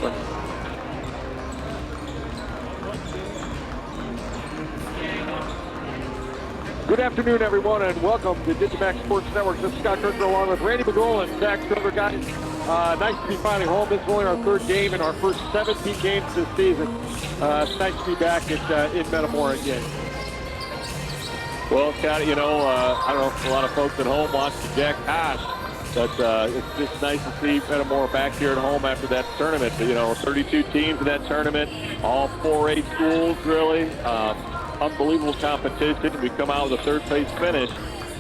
Good afternoon, everyone, and welcome to digiMAX Sports Network. This is Scott Kirker along with Randy McGoll and Zach Stroger. Guys, nice to be finally home. This is only our third game in our first 17 games this season. It's nice to be back in Metamora again. Well, Scott, you know, I don't know if a lot of folks at home watch the Jack Tosh, but it's just nice to see Metamora back here at home after that tournament. You know, 32 teams in that tournament, all 4A schools, really. Unbelievable competition. We come out with a third-place finish,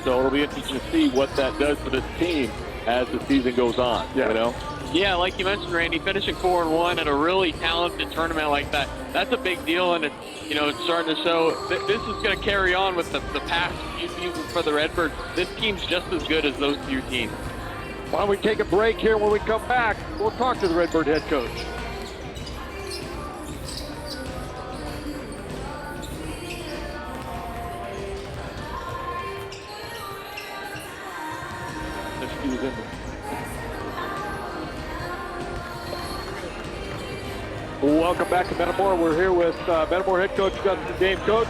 so it'll be interesting to see what that does for this team as the season goes on. Yeah. You know. Yeah, like you mentioned, Randy, finishing 4-1 at a really talented tournament like that—that's a big deal, and it's starting to show that this is going to carry on with the past few seasons for the Redbirds. This team's just as good as those few teams. Why don't we take a break here? When we come back, we'll talk to the Redbird head coach. Welcome back to Metamora. We're here with Metamora head coach Justin Dame. Coach,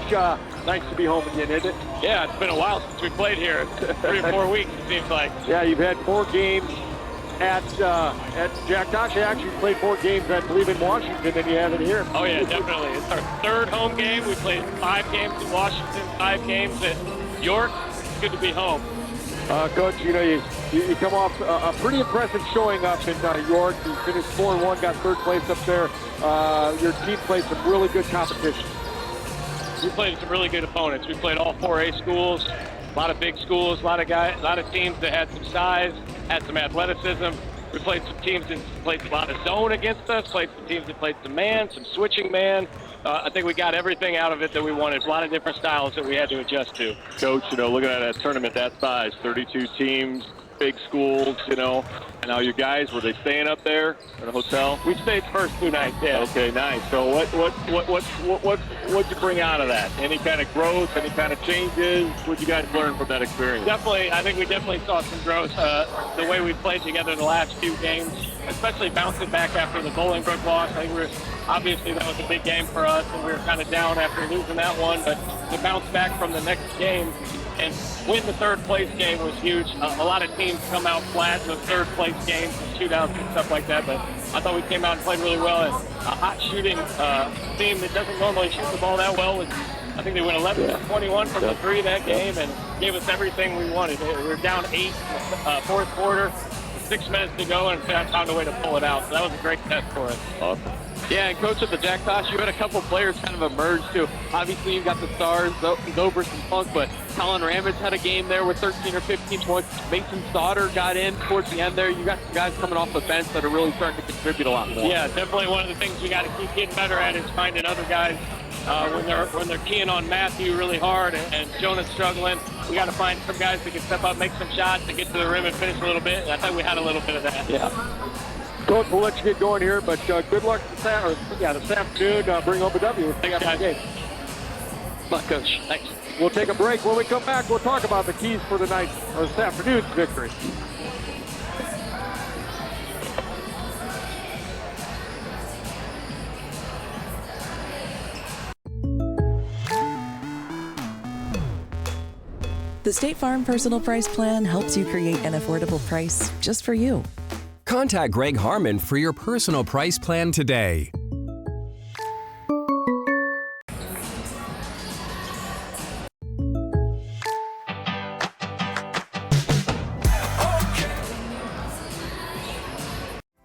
nice to be home again, isn't it? Yeah, it's been a while since we played here. 3 or 4 weeks, it seems like. Yeah, you've had 4 games at Jack Tosh. You actually played 4 games, I believe, in Washington, and you have it here. Oh, yeah, definitely. It's our third home game. We played 5 games in Washington, 5 games at York. It's good to be home. Coach, you come off a pretty impressive showing up in York. You finished 4-1, got third place up there. Your team played some really good competition. We played some really good opponents. We played all 4A schools, a lot of big schools, a lot of teams that had some size, had some athleticism. We played some teams that played a lot of zone against us, played some teams that played some man, some switching man. I think we got everything out of it that we wanted. A lot of different styles that we had to adjust to. Coach, looking at a tournament that size, 32 teams, big schools, and now you guys, were they staying up there in a hotel? We stayed first 2 nights, yeah. Okay, nice. So what'd you bring out of that? Any kind of growth, any kind of changes? What'd you guys learn from that experience? Definitely, I think we definitely saw some growth. The way we played together the last few games, especially bouncing back after the Bolingbrook loss. I think obviously that was a big game for us, and we were kind of down after losing that one, but to bounce back from the next game and win the third place game was huge. A lot of teams come out flat in the third place games and shootouts and stuff like that, but I thought we came out and played really well. And a hot shooting team that doesn't normally shoot the ball that well. I think they went 11 for 21 from the 3 that game and gave us everything we wanted. We were down 8 fourth quarter, 6 minutes to go, and found a way to pull it out. So that was a great test for us. Awesome. Yeah, and Coach of the Jack Tosh, you had a couple players kind of emerge too. Obviously, you got the stars, Zobers and Funk, but Colin Ramage had a game there with 13 or 15 points. Mason Sauter got in towards the end there. You got some guys coming off the bench that are really starting to contribute a lot more. Yeah, definitely one of the things we got to keep getting better at is finding other guys when they're keying on Matthew really hard and Jonah's struggling. We got to find some guys that can step up, make some shots, and get to the rim and finish a little bit. And I thought we had a little bit of that. Yeah. Coach, we'll let you get going here, but good luck this afternoon. Bring home a W. Thanks, guys. Good luck, Coach. Thanks. We'll take a break. When we come back, we'll talk about the keys for this afternoon's victory. The State Farm Personal Price Plan helps you create an affordable price just for you. Contact Greg Harmon for your personal price plan today.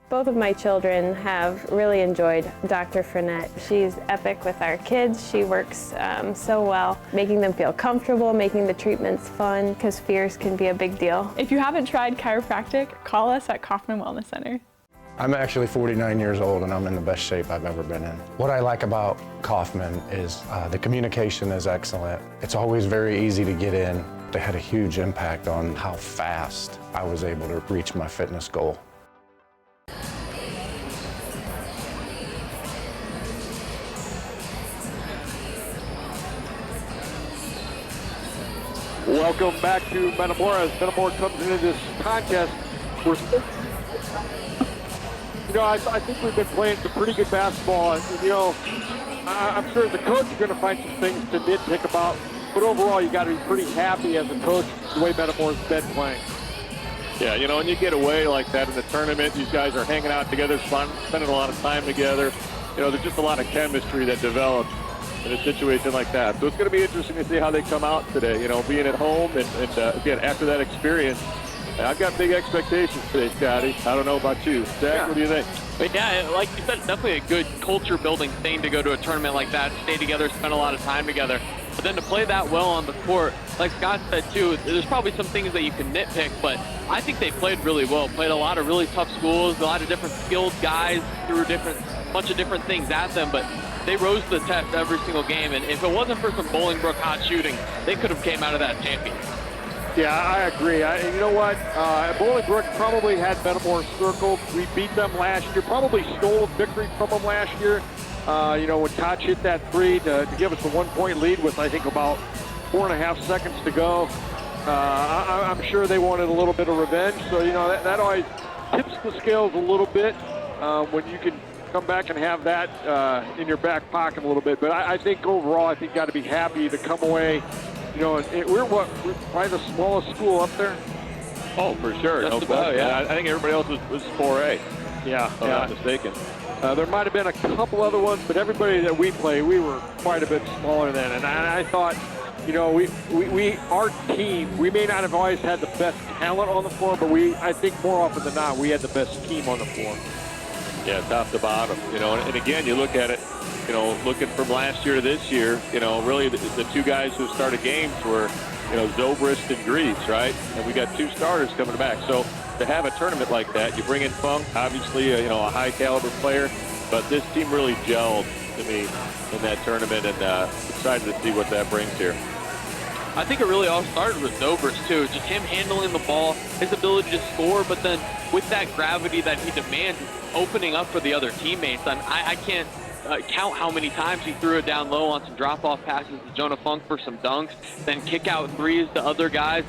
Both of my children have really enjoyed Dr. Frenette. She's epic with our kids. She works so well, making them feel comfortable, making the treatments fun, because fears can be a big deal. If you haven't tried chiropractic, call us at Kaufman Wellness Center. I'm actually 49 years old and I'm in the best shape I've ever been in. What I like about Kaufman is the communication is excellent. It's always very easy to get in. It had a huge impact on how fast I was able to reach my fitness goal. Welcome back to Metamora. As Metamora comes into this contest, we're I think we've been playing some pretty good basketball. And, I'm sure the coach is going to find some things to nitpick about. But overall, you got to be pretty happy as a coach the way Metamora's been playing. Yeah, and you get away like that in the tournament. These guys are hanging out together, spending a lot of time together. There's just a lot of chemistry that develops in a situation like that. So it's going to be interesting to see how they come out today, being at home. And again, after that experience, I've got big expectations today, Scotty. I don't know about you. Zach, what do you think? But yeah, like you said, it's definitely a good culture-building thing to go to a tournament like that, stay together, spend a lot of time together. But then to play that well on the court, like Scott said too, there's probably some things that you can nitpick, but I think they played really well. Played a lot of really tough schools, a lot of different skilled guys, threw a bunch of different things at them, but they rose to the test every single game. And if it wasn't for some Bolingbrook hot shooting, they could have came out of that champion. Yeah, I agree. You know what? Bolingbrook probably had Metamora circled. We beat them last year. Probably stole a victory from them last year. When Koch hit that three to give us the 1-point lead with, I think, about 4.5 seconds to go. I'm sure they wanted a little bit of revenge. So, that always tips the scales a little bit when you can come back and have that in your back pocket a little bit. But I think overall, I think you got to be happy to come away. We're probably the smallest school up there. Oh, for sure. No question. Yeah. I think everybody else was 4A. Yeah. If I'm not mistaken. There might have been a couple other ones, but everybody that we play, we were quite a bit smaller than. And I thought, our team, we may not have always had the best talent on the floor, but I think more often than not, we had the best team on the floor. Yeah, top to bottom. And again, you look at it, looking from last year to this year, really the two guys who started games were, Zobrist and Greaves, right? And we got two starters coming back. So to have a tournament like that, you bring in Funk, obviously, a high caliber player, but this team really gelled to me in that tournament, and excited to see what that brings here. I think it really all started with Zobrist too. Just him handling the ball, his ability to score, but then with that gravity that he demands, opening up for the other teammates. And I can't count how many times he threw it down low on some drop-off passes to Jonah Funk for some dunks, then kick-out threes to other guys.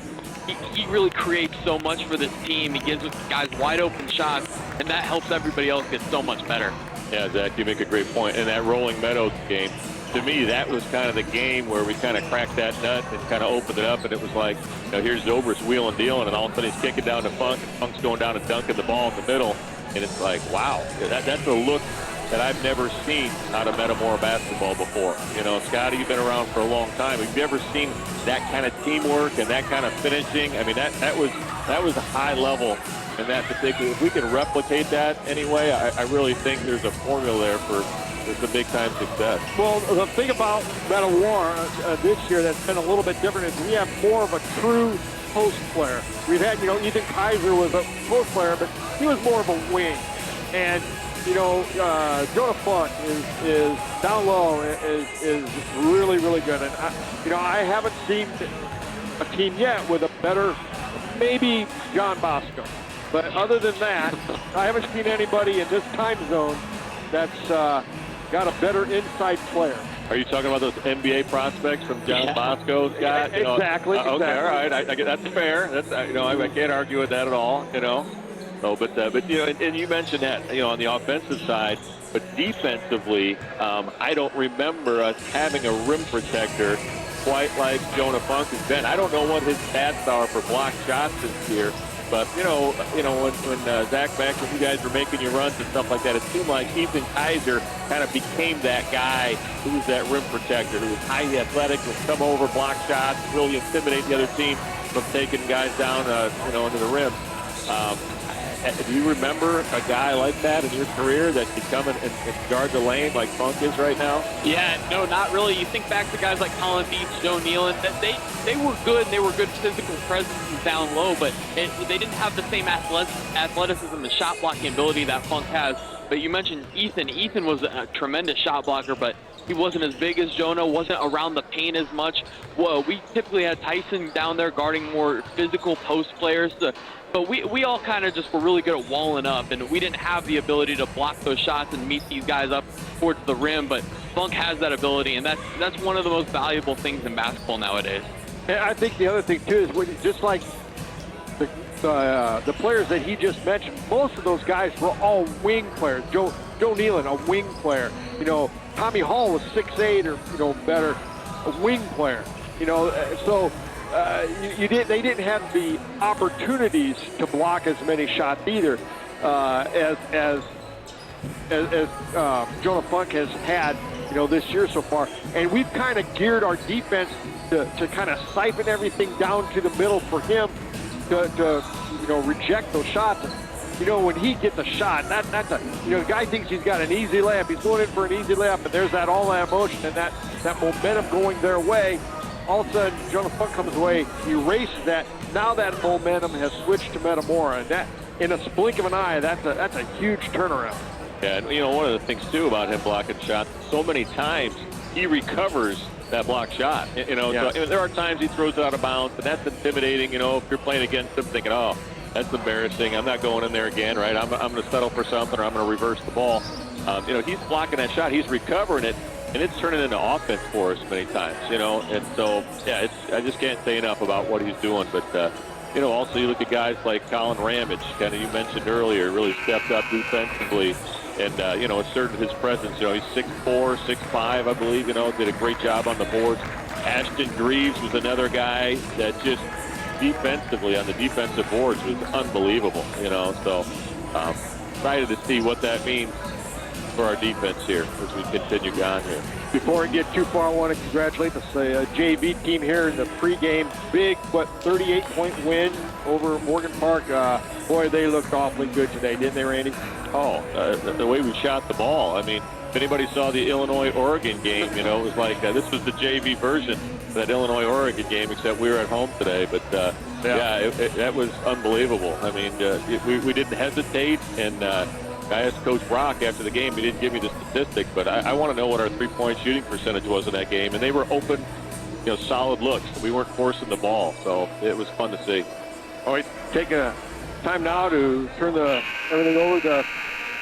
He really creates so much for this team. He gives guys wide-open shots, and that helps everybody else get so much better. Yeah, Zach, you make a great point. In that Rolling Meadows game, to me, that was kind of the game where we kind of cracked that nut and kind of opened it up, and it was like, here's Zobrist wheeling dealing, and all of a sudden he's kicking down to Funk, and Funk's going down and dunking the ball in the middle, and it's like, wow, that's a look that I've never seen out of Metamora basketball before. Scotty, you've been around for a long time. Have you ever seen that kind of teamwork and that kind of finishing? I mean, that was a high level in that particular. If we can replicate that anyway, I really think there's a formula there for some big-time success. Well, the thing about Metamora this year that's been a little bit different is we have more of a true post player. We've had, Ethan Kaiser was a post player, but he was more of a wing. And Jonah Funk is down low, is really, really good. And I haven't seen a team yet with a better, maybe John Bosco. But other than that, I haven't seen anybody in this time zone that's got a better inside player. Are you talking about those NBA prospects from John Bosco's got? Exactly. Okay, all right. That's fair. I can't argue with that at all. So, but and you mentioned that on the offensive side, but defensively, I don't remember us having a rim protector quite like Jonah Funk has been. I don't know what his stats are for block shots this year, but when Zach Max and you guys were making your runs and stuff like that, it seemed like Ethan Kaiser kind of became that guy who was that rim protector, who was highly athletic, would come over, block shots, really intimidate the other team from taking guys down, into the rim. Do you remember a guy like that in your career that could come and guard the lane like Funk is right now? Yeah, no, not really. You think back to guys like Colin Beach, Joe Nealon, that they were good, and they were good physical presences down low, but they didn't have the same athleticism and shot blocking ability that Funk has. But you mentioned Ethan. Ethan was a tremendous shot blocker, but he wasn't as big as Jonah, wasn't around the paint as much. Well, we typically had Tyson down there guarding more physical post players. But we all kind of just were really good at walling up, and we didn't have the ability to block those shots and meet these guys up towards the rim. But Funk has that ability, and that's one of the most valuable things in basketball nowadays. And I think the other thing, too, is just like the players that he just mentioned, most of those guys were all wing players. Joe Nealon, a wing player. You know, Tommy Hall was 6'8" or better, a wing player. You know, so they didn't have the opportunities to block as many shots either as Jonah Funk has had, you know, this year so far. And we've kind of geared our defense to kind of siphon everything down to the middle for him to you know, reject those shots. You know, when he gets a shot, that's a, you know, the guy thinks he's got an easy layup. He's going in for an easy layup, and there's all that emotion and that momentum going their way. All of a sudden, Jonah Funk comes away, he erases that. Now that momentum has switched to Metamora, and that, in a blink of an eye, that's a huge turnaround. Yeah, and you know, one of the things too about him blocking shots, so many times he recovers that block shot. You know, yeah. So there are times he throws it out of bounds, and that's intimidating. You know, if you're playing against him, thinking, oh, that's embarrassing. I'm not going in there again, right? I'm going to settle for something, or I'm going to reverse the ball. You know, he's blocking that shot, he's recovering it, and it's turning into offense for us many times. You know, and so yeah, I just can't say enough about what he's doing, but. You know, also you look at guys like Colin Ramage, kind of you mentioned earlier, really stepped up defensively and, you know, asserted his presence. You know, he's 6'4", 6'5", I believe, you know, did a great job on the boards. Ashton Greaves was another guy that just defensively on the defensive boards was unbelievable, you know. So excited to see what that means for our defense here as we continue on here. Before I get too far, I want to congratulate the JV team here in the pregame. Big, 38-point win over Morgan Park. Boy, they looked awfully good today, didn't they, Randy? Oh, the way we shot the ball. I mean, if anybody saw the Illinois-Oregon game, you know, it was like this was the JV version of that Illinois-Oregon game, except we were at home today. But, yeah, that was unbelievable. I mean, we didn't hesitate, and I asked Coach Brock after the game. He didn't give me the statistic, but I want to know what our three-point shooting percentage was in that game. And they were open, you know, solid looks. We weren't forcing the ball, so it was fun to see. All right, take a time now to turn everything over to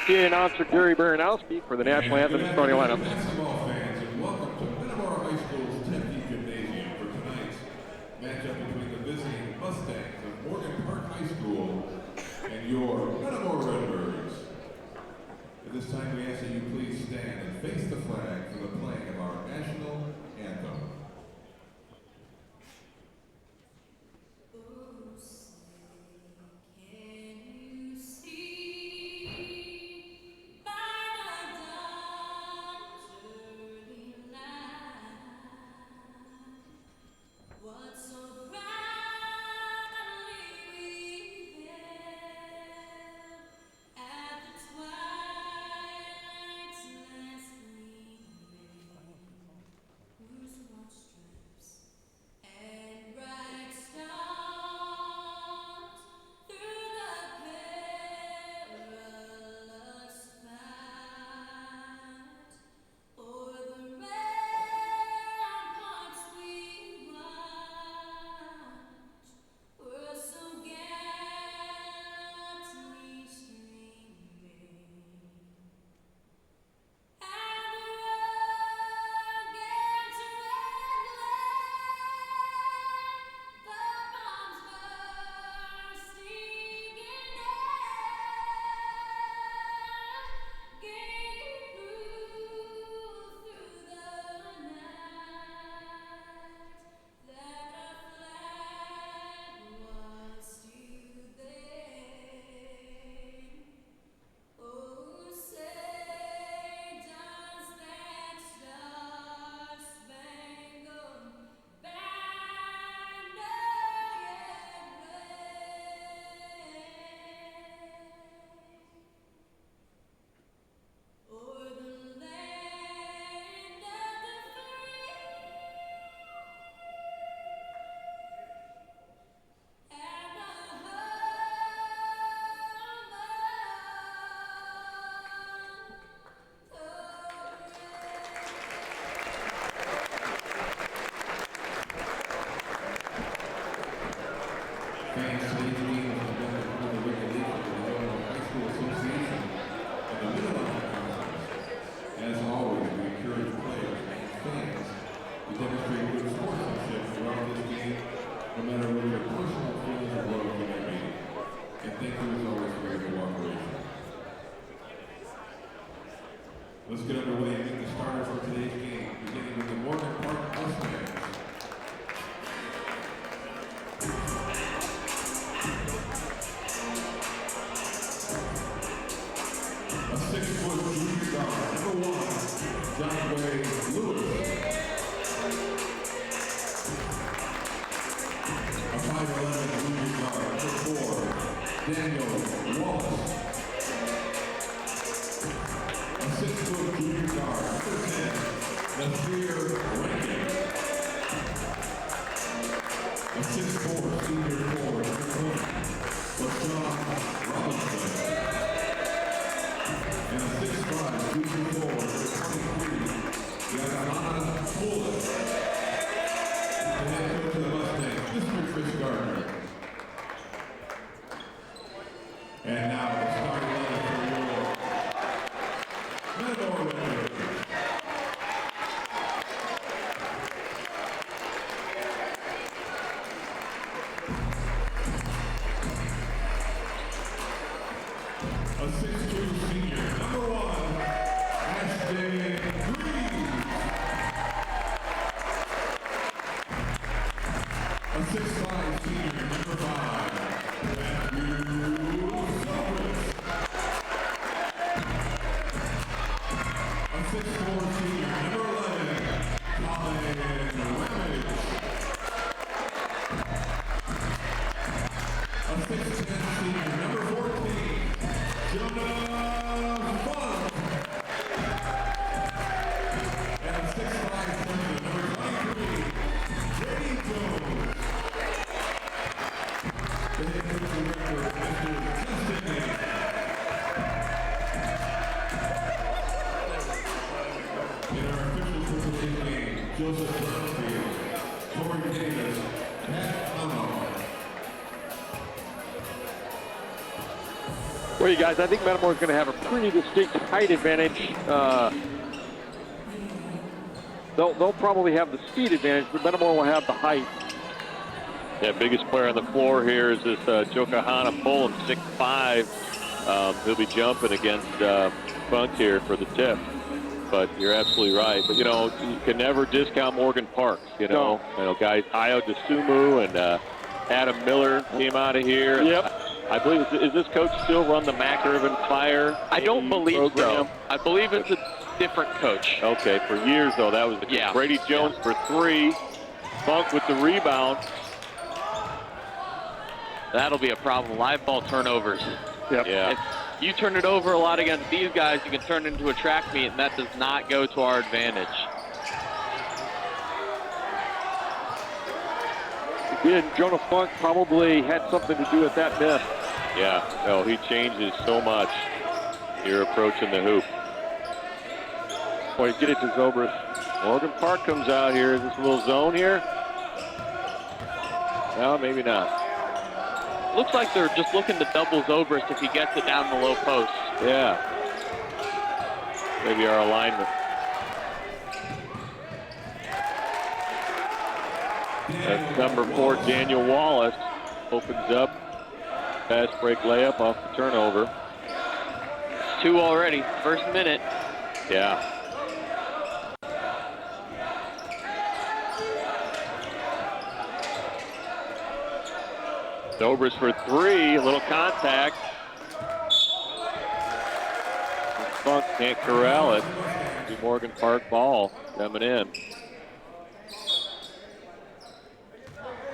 PA announcer Gary Baranowski for the national anthem and starting lineup. Basketball fans, and welcome to Metamora High School's 10th Gymnasium for tonight's matchup between the visiting Mustangs of Morgan Park High School and your Metamora Redbirds. At this time, we ask that you please stand and face the flag for the playing of our national anthem. Let's get underway and meet the starters for today's game, beginning with the Morgan Park Mustangs. A 6-foot junior guard, number 1, John Lewis. A 5'11" junior guard, number 4, Daniel Wallace. A 6-foot junior guard, number 10, Nasir Rankin. A 6'4" senior forward, number 20, LaShawn Robinson. And a 6'5" junior forward, number 23, Yakahana Bullis. The head coach of the Mustangs, Mr. Chris Gardner. And now the starting lineup for your Metamora Redbirds. A 6'2" senior, number 1, Ashton Green. A 6'5" senior, number 5, Matthew Sullivan. A 6'4" senior, number 11, Colin Ramage. A 6'10" senior, number 14, Jonah Funk. And a 6'5" freshman, number 23, J.D. Jones. The head coach of the Redbirds, Mr. Justin Nate. In our officials for today's game, Joseph Brownfield, Corey Davis, Pat Amo. Well, you guys, I think Metamora's going to have a pretty distinct height advantage. They'll probably have the speed advantage, but Metamora will have the height. Yeah, biggest player on the floor here is this Jokahana Fulham, 6'5". He'll be jumping against Funk here for the tip. But you're absolutely right. But, you know, you can never discount Morgan Park. You know, guys, Io DeSumo and Adam Miller came out of here. Yep. I believe, is this coach still run the McIrvin Fire? I don't believe program? so. I believe it's a different coach. Okay, for years, though, that was the Yeah. Brady Jones for 3. Funk with the rebound. That'll be a problem. Live ball turnovers. Yep. Yeah. If you turn it over a lot against these guys, you can turn it into a track meet, and that does not go to our advantage. Again, Jonah Funk probably had something to do with that miss. Yeah, no, he changes so much. You're approaching the hoop. Boy, get it to Zobrist. Morgan Park comes out here. Is this a little zone here? No, maybe not. Looks like they're just looking to double Zobrist if he gets it down the low post. Yeah. Maybe our alignment. That's number 4, Daniel Wallace. Opens up. Fast break layup off the turnover. It's 2 already. First minute. Yeah. Zobrist for 3. A little contact. Funk can't corral it. The Morgan Park ball coming in.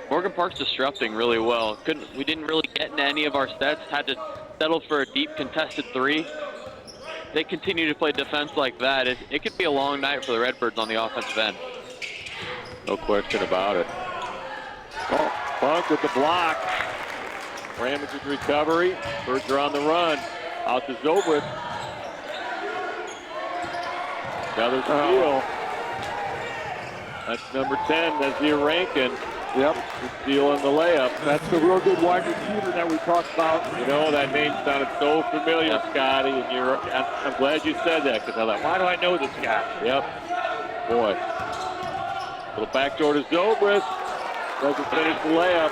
Morgan Park's disrupting really well. We didn't really get into any of our sets. Had to settle for a deep contested 3. They continue to play defense like that. It could be a long night for the Redbirds on the offensive end. No question about it. Oh, Funk with the block. Ramage's recovery. Birds are on the run. Out to Zobrist. Another steal. That's number 10, Nasir Rankin. Yep. Stealing the layup. That's the real good wide receiver that we talked about. You know, that name sounded so familiar, Scotty, and I'm glad you said that, because I thought, why do I know this guy? Yep. Boy. Little backdoor to Zobrist. Doesn't finish the layup.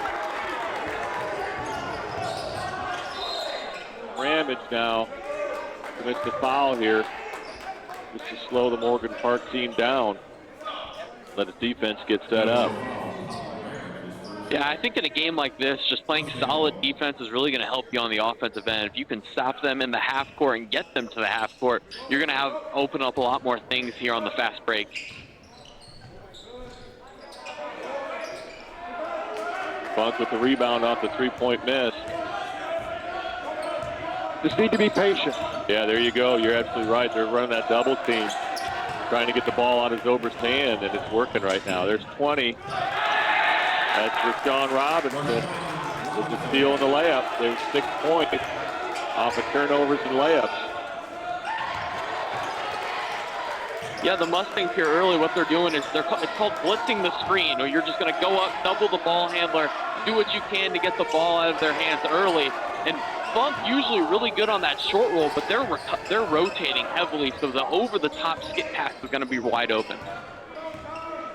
Ramage now commits the foul here. just to slow the Morgan Park team down. Let the defense get set up. Yeah, I think in a game like this, just playing solid defense is really going to help you on the offensive end. If you can stop them in the half court and get them to the half court, you're going to open up a lot more things here on the fast break. Funk with the rebound off the three-point miss. Just need to be patient. Yeah, there you go. You're absolutely right. They're running that double team, trying to get the ball out of Zobrist's hand, and it's working right now. There's 20. That's for Sean Robinson. With the steal and the layup. There's 6 points off of turnovers and layups. Yeah, the Mustangs here early, what they're doing is it's called blitzing the screen, or you're just going to go up, double the ball handler, do what you can to get the ball out of their hands early. And Funk usually really good on that short roll, but they're rotating heavily, so the over-the-top skip pass is going to be wide open.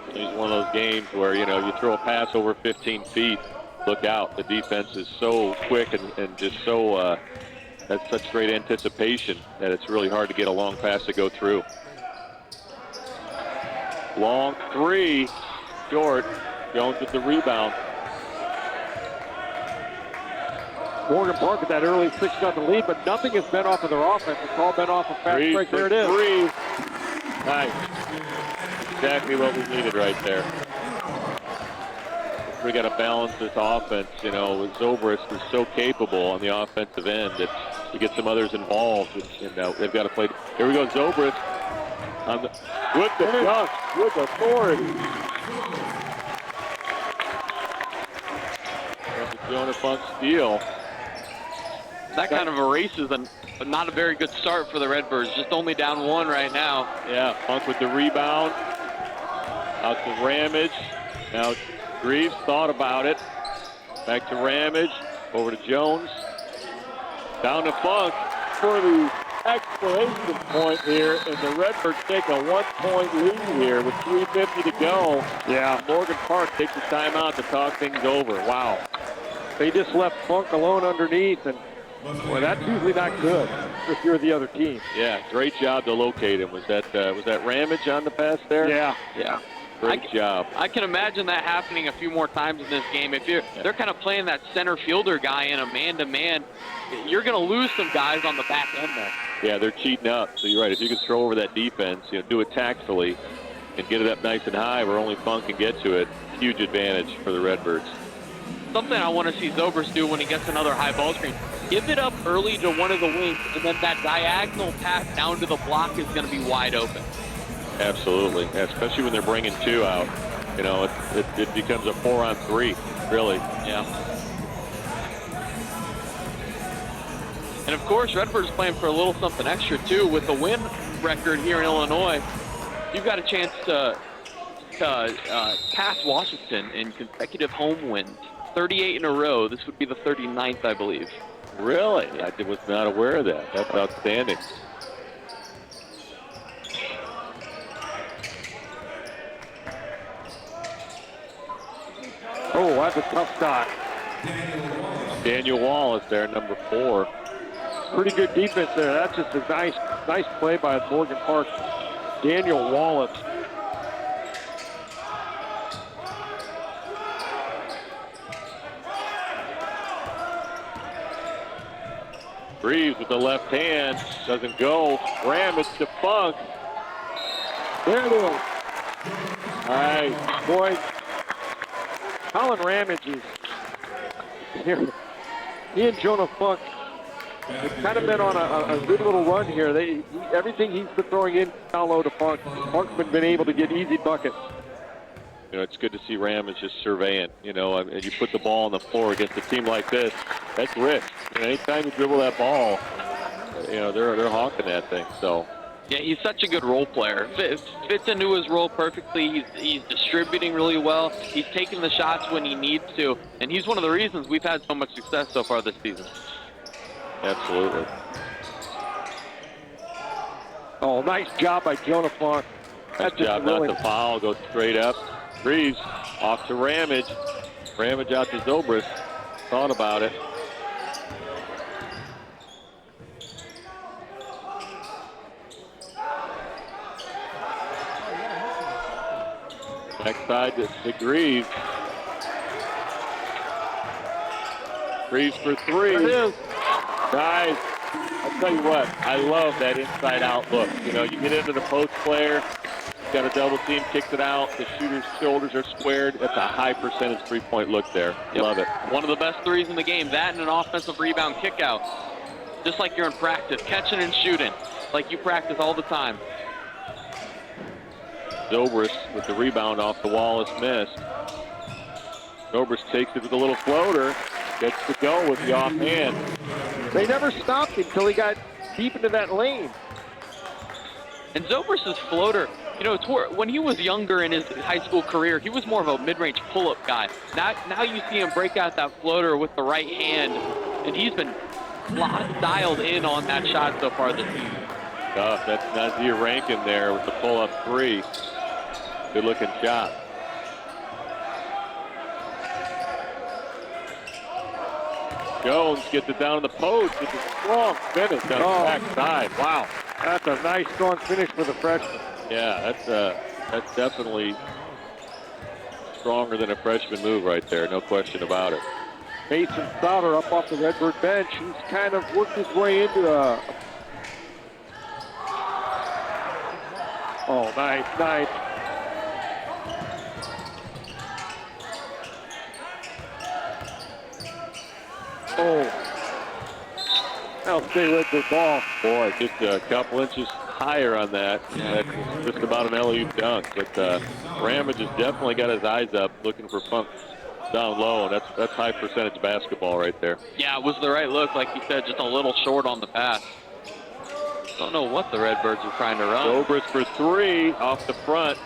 It's one of those games where, you throw a pass over 15 feet, look out. The defense is so quick and just so, has such great anticipation that it's really hard to get a long pass to go through. Long three, short. Jones with the rebound. Morgan Park with that early 6-0 lead, but nothing has been off of their offense. It's all been off of fast break. There it is. Three. Nice. Exactly what we needed right there. We got to balance this offense. Zobrist is so capable on the offensive end that you get some others involved, and they've got to play. Here we go, Zobrist. With the dunk, with authority. Jonah Funk steal. That kind of erases not a very good start for the Redbirds. Just only down 1 right now. Yeah, Funk with the rebound. Out to Ramage. Now Greaves thought about it. Back to Ramage. Over to Jones. Down to Funk for the exclamation point here, and the Redbirds take a 1-point lead here with 3:50 to go. Yeah. Morgan Park takes the timeout to talk things over. Wow. They just left Funk alone underneath, and well, that's usually not good if you're the other team. Yeah, great job to locate him. Was that Ramage on the pass there? Yeah. Great job. I can imagine that happening a few more times in this game. If they're kind of playing that center fielder guy in a man-to-man, you're going to lose some guys on the back end there. Yeah, they're cheating up. So you're right. If you can throw over that defense, do it tactfully and get it up nice and high where only Funk can get to it, huge advantage for the Redbirds. Something I want to see Zobrist do when he gets another high ball screen. Give it up early to one of the wings, and then that diagonal pass down to the block is going to be wide open. Absolutely, especially when they're bringing 2 out. It becomes a 4-on-3, really. Yeah. And of course, Redbirds playing for a little something extra too. With the win record here in Illinois, you've got a chance to pass Washington in consecutive home wins. 38 in a row. This would be the 39th, I believe. Really? I was not aware of that. That's outstanding. Oh, that's a tough shot. Daniel Wallace there, number 4. Pretty good defense there. That's just a nice play by Morgan Park. Daniel Wallace. Greaves with the left hand, doesn't go. Ramage to Funk. There it is. All right, boy. Colin Ramage is here. He and Jonah Funk have kind of been on a good little run here. Everything he's been throwing in down low to Funk, Funk's been able to get easy buckets. It's good to see Ramage just surveying, and you put the ball on the floor against a team like this, that's risk. Anytime you dribble that ball, they're hawking that thing, so. Yeah, he's such a good role player. Fits into his role perfectly. He's distributing really well. He's taking the shots when he needs to, and he's one of the reasons we've had so much success so far this season. Absolutely. Oh, nice job by Jonah Funk. Nice job not to foul, go straight up. Greaves off to Ramage. Ramage out to Zobrist. Thought about it. Next side to Greaves. Greaves for three. There it is. Nice. I'll tell you what, I love that inside-out look. You know, you get into the post player, got a double team, kicks it out, the shooter's shoulders are squared. That's a high percentage three-point look there. Yep. Love it. One of the best threes in the game, that and an offensive rebound kick out. Just like you're in practice, catching and shooting, like you practice all the time. Zobrist with the rebound off the wall is missed. Zobrist takes it with a little floater, gets to go with the offhand. They never stopped him until he got deep into that lane. And Zobrist's floater, you know, when he was younger in his high school career, he was more of a mid-range pull-up guy. Now you see him break out that floater with the right hand, and he's been dialed in on that shot so far this season. Tough. That's Nazir Rankin there with the pull-up three. Good-looking shot. Jones gets it down the post. It's a strong finish on the backside. Wow. That's a nice, strong finish for the freshman. Yeah, that's definitely stronger than a freshman move right there. No question about it. Mason Sauter up off the Redbird bench. He's kind of worked his way into a... Oh, nice. Oh. Now stay with the ball. Boy, just a couple inches higher on that. That's just about an LU dunk. But Ramage has definitely got his eyes up looking for Funk down low. And that's high percentage basketball right there. Yeah, it was the right look, like you said, just a little short on the pass. Don't know what the Redbirds are trying to run. Zobrist for three off the front.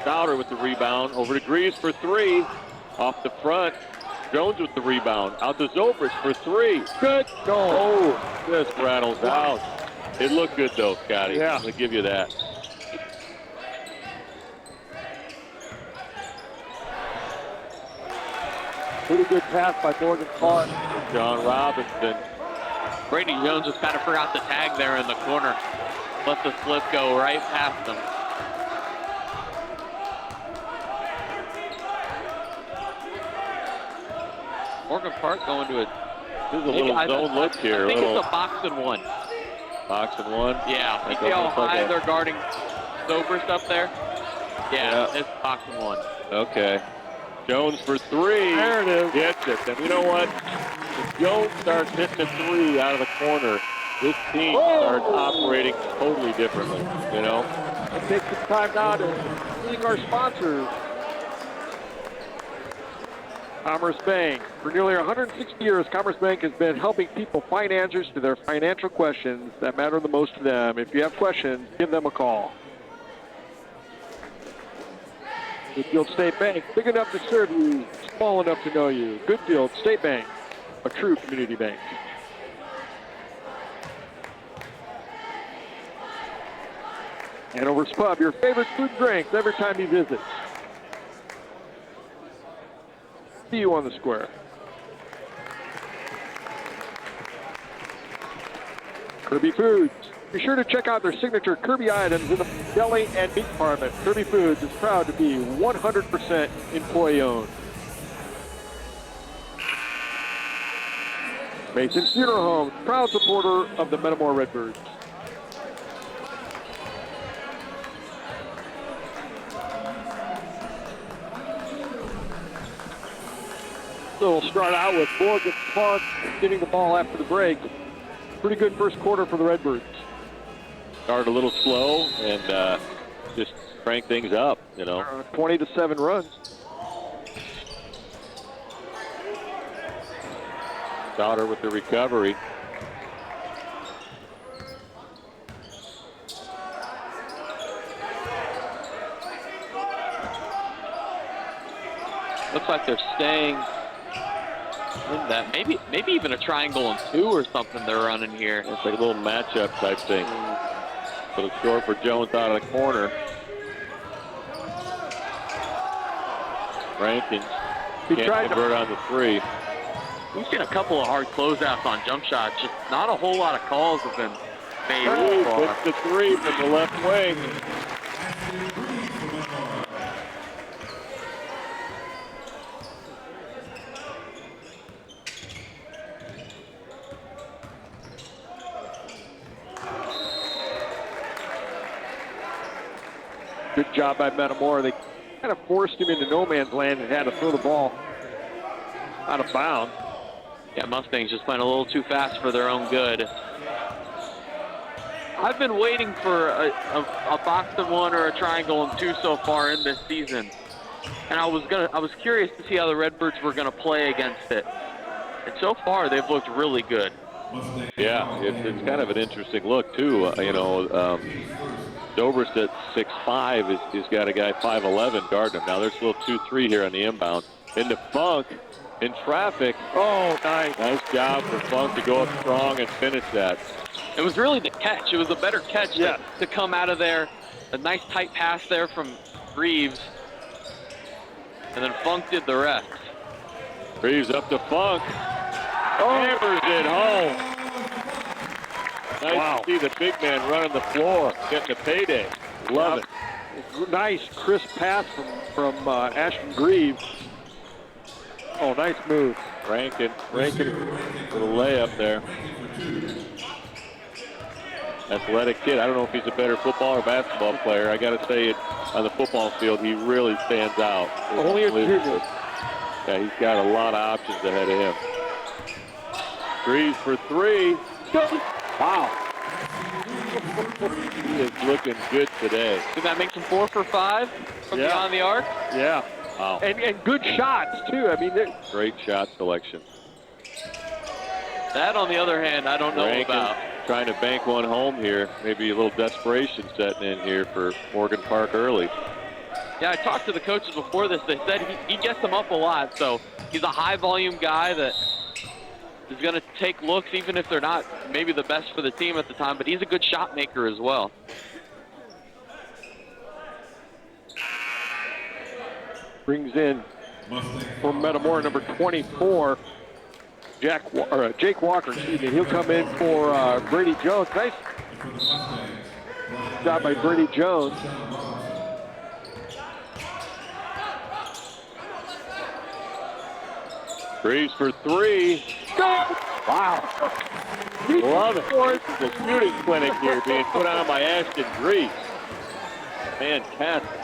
Sauter with the rebound. Over to Greaves for three off the front. Jones with the rebound. Out to Zobrist for three. Good. Go. Oh, just rattles out. It looked good though, Scotty. Yeah. I'll give you that. Pretty good pass by Morgan Park. John Robinson. Brady Jones just kind of forgot the tag there in the corner. Let the slip go right past him. Morgan Park going to There's a little zone look here. I think it's a box and one. Box and one? Yeah. You see how high they're guarding Zobrist up there? Yeah, it's box and one. Okay. Jones for three. There it is. Gets it. And you know what? If Jones starts hitting a three out of the corner, this team starts operating totally differently, you know? Let's take some time now to thank our sponsors. Commerce Bank. For nearly 160 years, Commerce Bank has been helping people find answers to their financial questions that matter the most to them. If you have questions, give them a call. Goodfield State Bank, big enough to serve you, small enough to know you. Goodfield State Bank, a true community bank. Hanover's Pub, your favorite food and drinks every time you visit. See you on the square. Kirby Foods. Be sure to check out their signature Kirby items in the deli and meat department. Kirby Foods is proud to be 100% employee-owned. Mason Funeral Home, proud supporter of the Metamora Redbirds. So we'll start out with Morgan Park getting the ball after the break. Pretty good first quarter for the Redbirds. Started a little slow and just crank things up, you know. 20-7 runs. Sauter with the recovery. Looks like they're staying in that. Maybe even a triangle and two or something they're running here. It's like a little matchup type thing. But it's short for Jones out of the corner. Rankins can't convert on the three. We've seen a couple of hard closeouts on jump shots. Just not a whole lot of calls have been made. It's the three from the left wing. Good job by Metamora. They kind of forced him into no man's land and had to throw the ball out of bounds. Yeah, Mustangs just playing a little too fast for their own good. I've been waiting for a box and one or a triangle and two so far in this season. And I was curious to see how the Redbirds were gonna play against it. And so far they've looked really good. Yeah, it's kind of an interesting look too. Dobrus at 6'5" he's got a guy 5'11" guarding him. Now there's a little 2-3 here on the inbound. Into Funk in traffic. Oh, nice. Nice job for Funk to go up strong and finish that. It was really the catch. It was a better catch to come out of there. A nice tight pass there from Reeves. And then Funk did the rest. Reeves up to Funk. Hammers it home. Nice to see the big man running the floor, getting a payday. Love it. Nice, crisp pass from Ashton Greaves. Oh, nice move. Rankin with a layup there. Athletic kid. I don't know if he's a better football or basketball player. I got to say it on the football field, he really stands out. Only a junior. Yeah, he's got a lot of options ahead of him. Greaves for three. Wow. He is looking good today. Did that make him 4 for 5 from beyond the arc? Yeah. Wow. And good shots, too. I mean, great shot selection. That, on the other hand, I don't know about. Trying to bank one home here. Maybe a little desperation setting in here for Morgan Park early. Yeah, I talked to the coaches before this. They said he gets them up a lot, so he's a high-volume guy that is going to take looks even if they're not maybe the best for the team at the time, but he's a good shot maker as well. Brings in from Metamora number 24, Jake Walker, excuse me. He'll come in for Brady Jones. Nice job by Brady Jones. Greaves for three. Wow. Love it. This is a shooting clinic here being put on by Ashton Greaves. Fantastic.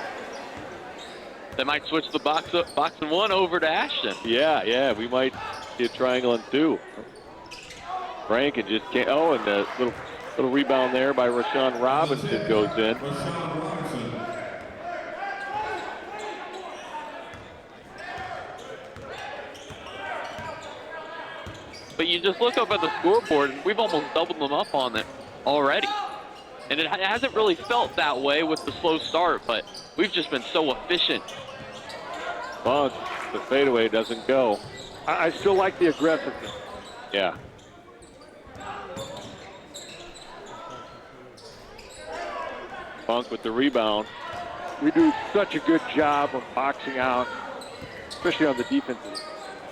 They might switch the box and one over to Ashton. Yeah, we might see a triangle and two. Rankin just can't. Oh, and the little rebound there by Rashawn Robinson goes in. But you just look up at the scoreboard, and we've almost doubled them up on it already. And it hasn't really felt that way with the slow start, but we've just been so efficient. Well, the fadeaway doesn't go. I still like the aggressiveness. Yeah. Funk with the rebound. We do such a good job of boxing out, especially on the defenses.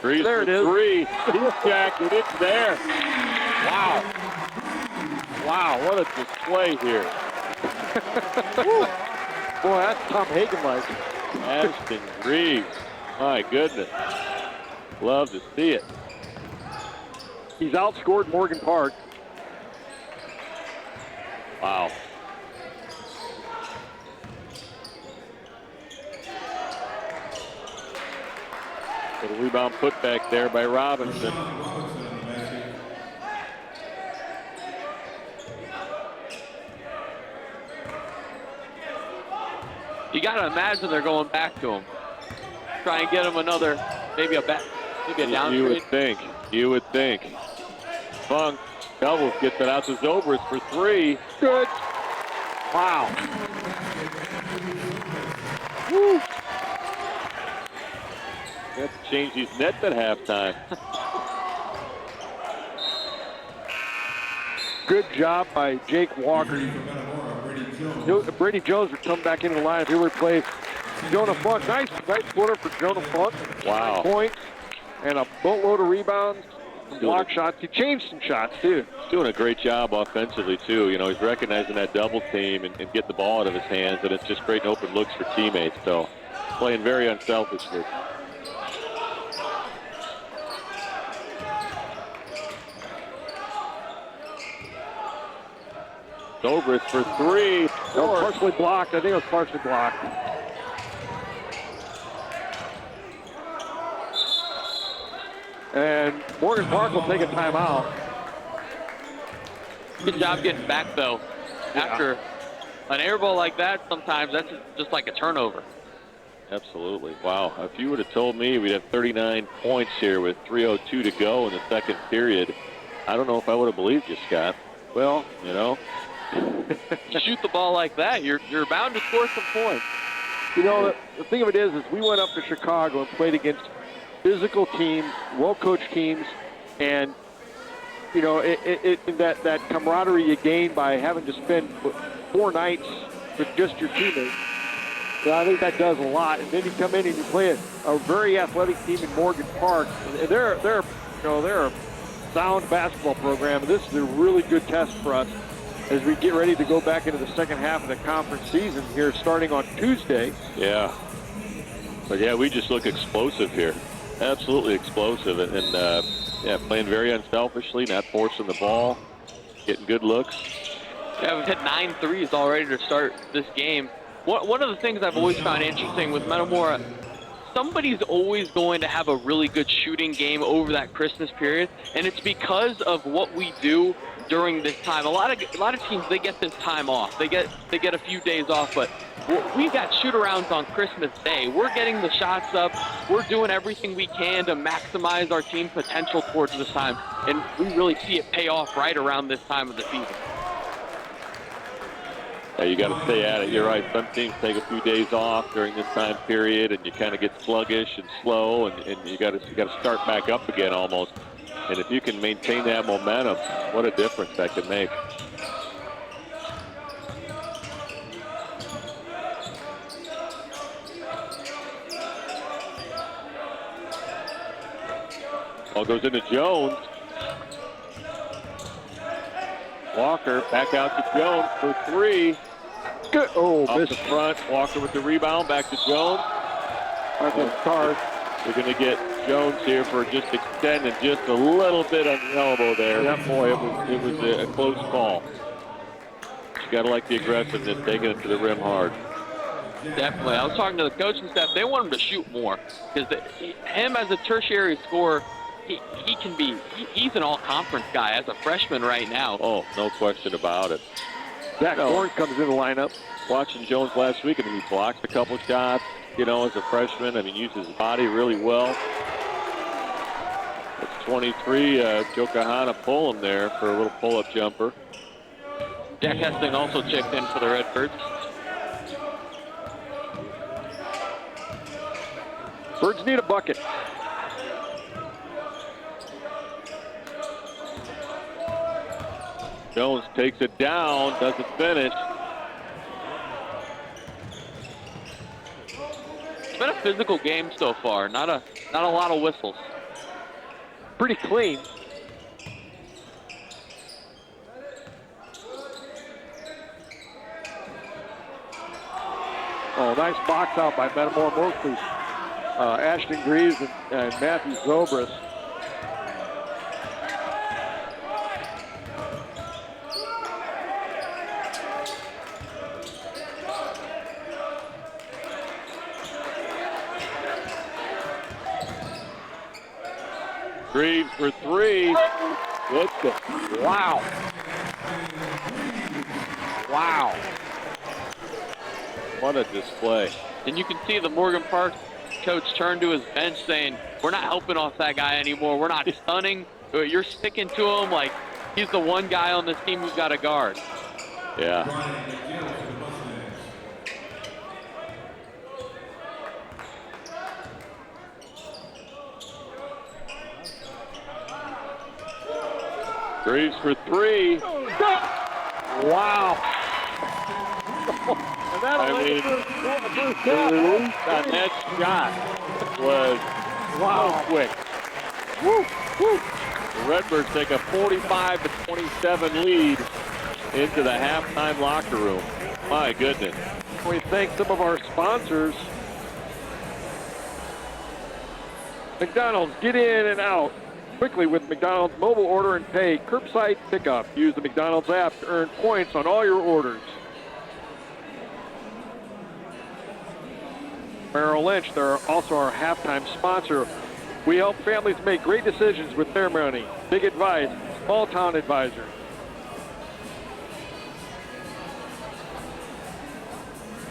Greaves there it is. Three. He's jacked it. It's there. Wow. Wow, what a display here. Boy, that's Tom Hagen-like. Ashton Greaves. My goodness. Love to see it. He's outscored Morgan Park. Wow. Little rebound put back there by Robinson. You got to imagine they're going back to him. Try and get him another, maybe a down trade. You would think. Funk doubles, gets it out to Zobrist for three. Good. Wow. Woo. They have to change these nets at halftime. Good job by Jake Walker. Brady Jones would come back into the line if he replaced Jonah Funk. Nice quarter for Jonah Funk. Wow. Points and a boatload of rebounds, block shots. He changed some shots, too. He's doing a great job offensively, too. You know, he's recognizing that double team and getting the ball out of his hands, and it's just great open looks for teammates. So, playing very unselfishly. Zobrist for three. Oh, partially blocked. I think it was partially blocked. And Morgan Park will take a timeout. Good job getting back, though. After an air ball like that, sometimes that's just like a turnover. Absolutely. Wow. If you would have told me we'd have 39 points here with 3:02 to go in the second period, I don't know if I would have believed you, Scott. Well, you know, you shoot the ball like that, you're bound to score some points. You know, the thing of it is we went up to Chicago and played against physical teams, well-coached teams, and you know, that camaraderie you gain by having to spend 4 nights with just your teammates. So I think that does a lot. And then you come in and you play a very athletic team in Morgan Park. And they're a sound basketball program. And this is a really good test for us as we get ready to go back into the second half of the conference season here, starting on Tuesday. Yeah. But yeah, we just look explosive here. Absolutely explosive, and yeah, playing very unselfishly, not forcing the ball, getting good looks. Yeah, we've hit 9 threes already to start this game. One of the things I've always found interesting with Metamora, somebody's always going to have a really good shooting game over that Christmas period, and it's because of what we do during this time. A lot of teams, they get this time off. They get a few days off, but we've got shoot-arounds on Christmas Day. We're getting the shots up. We're doing everything we can to maximize our team potential towards this time, and we really see it pay off right around this time of the season. Yeah, you got to stay at it. You're right. Some teams take a few days off during this time period, and you kind of get sluggish and slow, and you got to start back up again almost. And if you can maintain that momentum, what a difference that can make. Ball goes into Jones. Walker back out to Jones for three. Good. Oh, up the front. Walker with the rebound. Back to Jones. We're going to get Jones here for just extending just a little bit on the elbow there. That boy, it was a close call. You got to like the aggressiveness, taking it to the rim hard. Definitely. I was talking to the coaching staff. They want him to shoot more because him as a tertiary scorer, he's an all-conference guy as a freshman right now. Oh, no question about it. Zach Horn comes in the lineup. Watching Jones last week, and he blocked a couple shots, you know, as a freshman. I mean, uses his body really well. It's 23, Joe Kahana pull him there for a little pull-up jumper. Jack Hesting also checked in for the Redbirds. Birds need a bucket. Jones takes it down, doesn't finish. It's been a physical game so far. Not a lot of whistles. Pretty clean. Oh, nice box out by Metamora, mostly Ashton Greaves and Matthew Zobrist. Greaves for three. Wow. Wow. What a display. And you can see the Morgan Park coach turn to his bench saying, we're not helping off that guy anymore. We're not stunning. You're sticking to him like he's the one guy on this team who's got a guard. Yeah. Greaves for three. Wow. I mean, that shot was quick. Woo, woo. The Redbirds take a 45-27 lead into the halftime locker room. My goodness. We thank some of our sponsors. McDonald's, get in and out. quickly with McDonald's mobile order and pay curbside pickup. Use the McDonald's app to earn points on all your orders. Merrill Lynch, they're also our halftime sponsor. We help families make great decisions with their money. Big advice, small town advisor.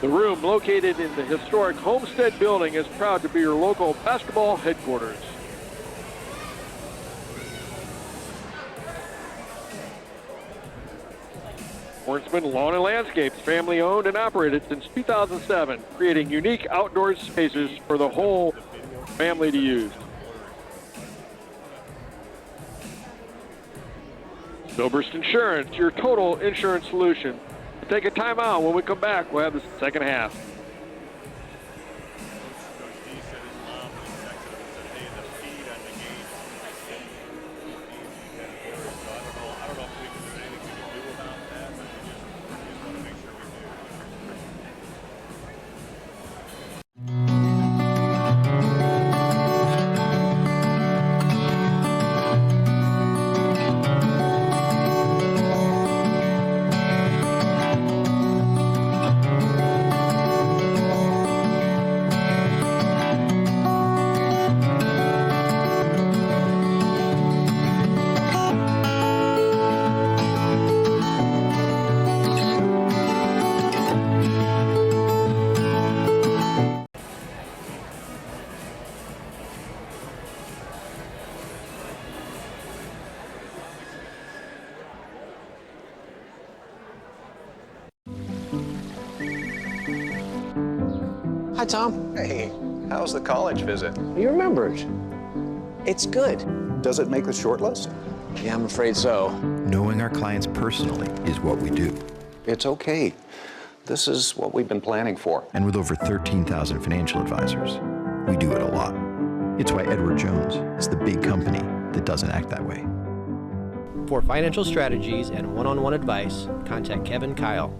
The Room, located in the historic Homestead Building, is proud to be your local basketball headquarters. Hornsman Lawn and Landscapes, family owned and operated since 2007, creating unique outdoor spaces for the whole family to use. Silverst Insurance, your total insurance solution. Take a time out. When we come back, we'll have the second half. Hi, Tom. Hey, how's the college visit? You remembered. It's good. Does it make the short list? Yeah, I'm afraid so. Knowing our clients personally is what we do. It's okay. This is what we've been planning for. And with over 13,000 financial advisors, we do it a lot. It's why Edward Jones is the big company that doesn't act that way. For financial strategies and one-on-one advice, contact Kevin Kyle.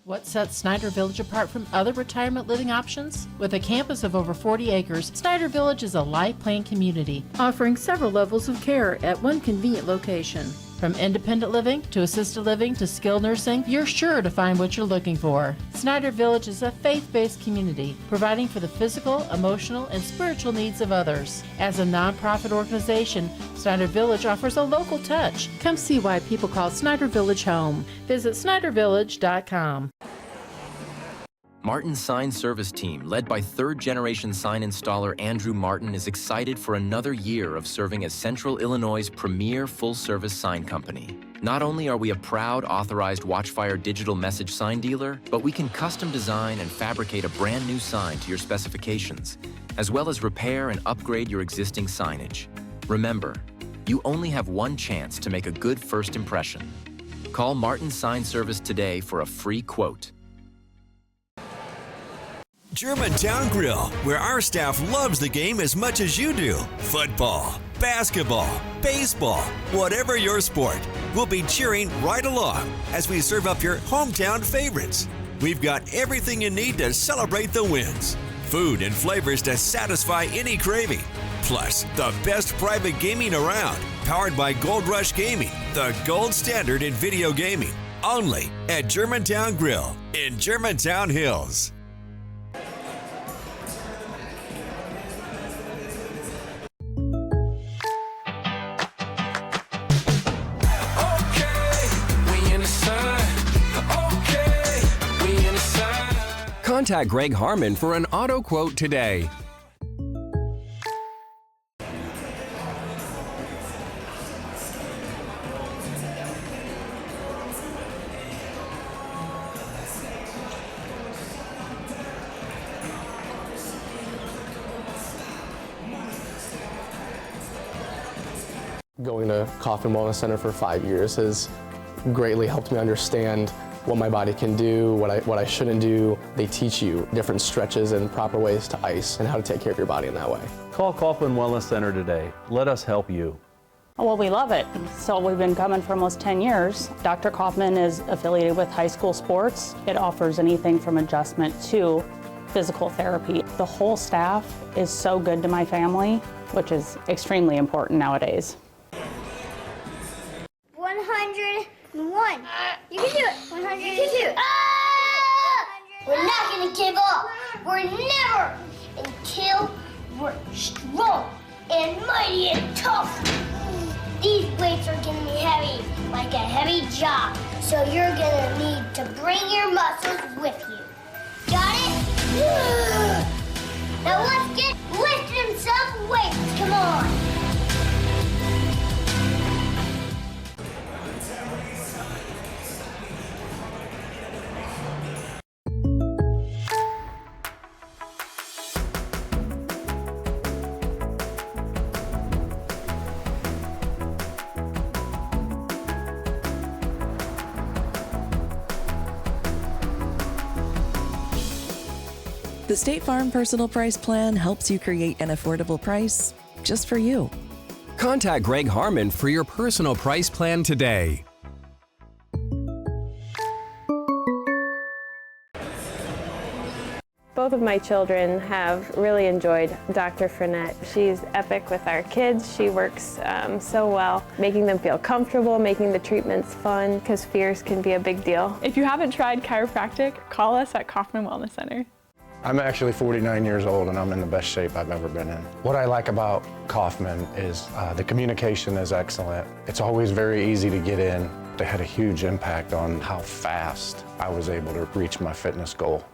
What sets Snyder Village apart from other retirement living options? With a campus of over 40 acres, Snyder Village is a life plan community, offering several levels of care at one convenient location. From independent living to assisted living to skilled nursing, you're sure to find what you're looking for. Snyder Village is a faith-based community, providing for the physical, emotional, and spiritual needs of others. As a nonprofit organization, Snyder Village offers a local touch. Come see why people call Snyder Village home. Visit SnyderVillage.com. Martin's sign service team, led by third-generation sign installer Andrew Martin, is excited for another year of serving as Central Illinois' premier full-service sign company. Not only are we a proud authorized Watchfire digital message sign dealer, but we can custom design and fabricate a brand new sign to your specifications, as well as repair and upgrade your existing signage. Remember, you only have one chance to make a good first impression. Call Martin Sign Service today for a free quote. Germantown Grill, where our staff loves the game as much as you do. Football, basketball, baseball, whatever your sport, we'll be cheering right along as we serve up your hometown favorites. We've got everything you need to celebrate the wins. Food and flavors to satisfy any craving. Plus, the best private gaming around, powered by Gold Rush Gaming, the gold standard in video gaming. Only at Germantown Grill in Germantown Hills. Contact Greg Harmon for an auto quote today. Going to Kaufman Wellness Center for 5 years has greatly helped me understand what my body can do, what I shouldn't do. They teach you different stretches and proper ways to ice and how to take care of your body in that way. Call Kaufman Wellness Center today. Let us help you. Well, we love it. So we've been coming for almost 10 years. Dr. Kaufman is affiliated with high school sports. It offers anything from adjustment to physical therapy. The whole staff is so good to my family, which is extremely important nowadays. 101. You can do it. 100. You can do it. We're not going to give up. We're never until we're strong and mighty and tough. These weights are going to be heavy, like a heavy job. So you're going to need to bring your muscles with you. Got it? Now let's get lifting some weights. Come on. The State Farm Personal Price Plan helps you create an affordable price just for you. Contact Greg Harmon for your personal price plan today. Both of my children have really enjoyed Dr. Frenette. She's epic with our kids. She works so well, making them feel comfortable, making the treatments fun, because fears can be a big deal. If you haven't tried chiropractic, call us at Kaufman Wellness Center. I'm actually 49 years old and I'm in the best shape I've ever been in. What I like about Kaufman is the communication is excellent. It's always very easy to get in. They had a huge impact on how fast I was able to reach my fitness goal.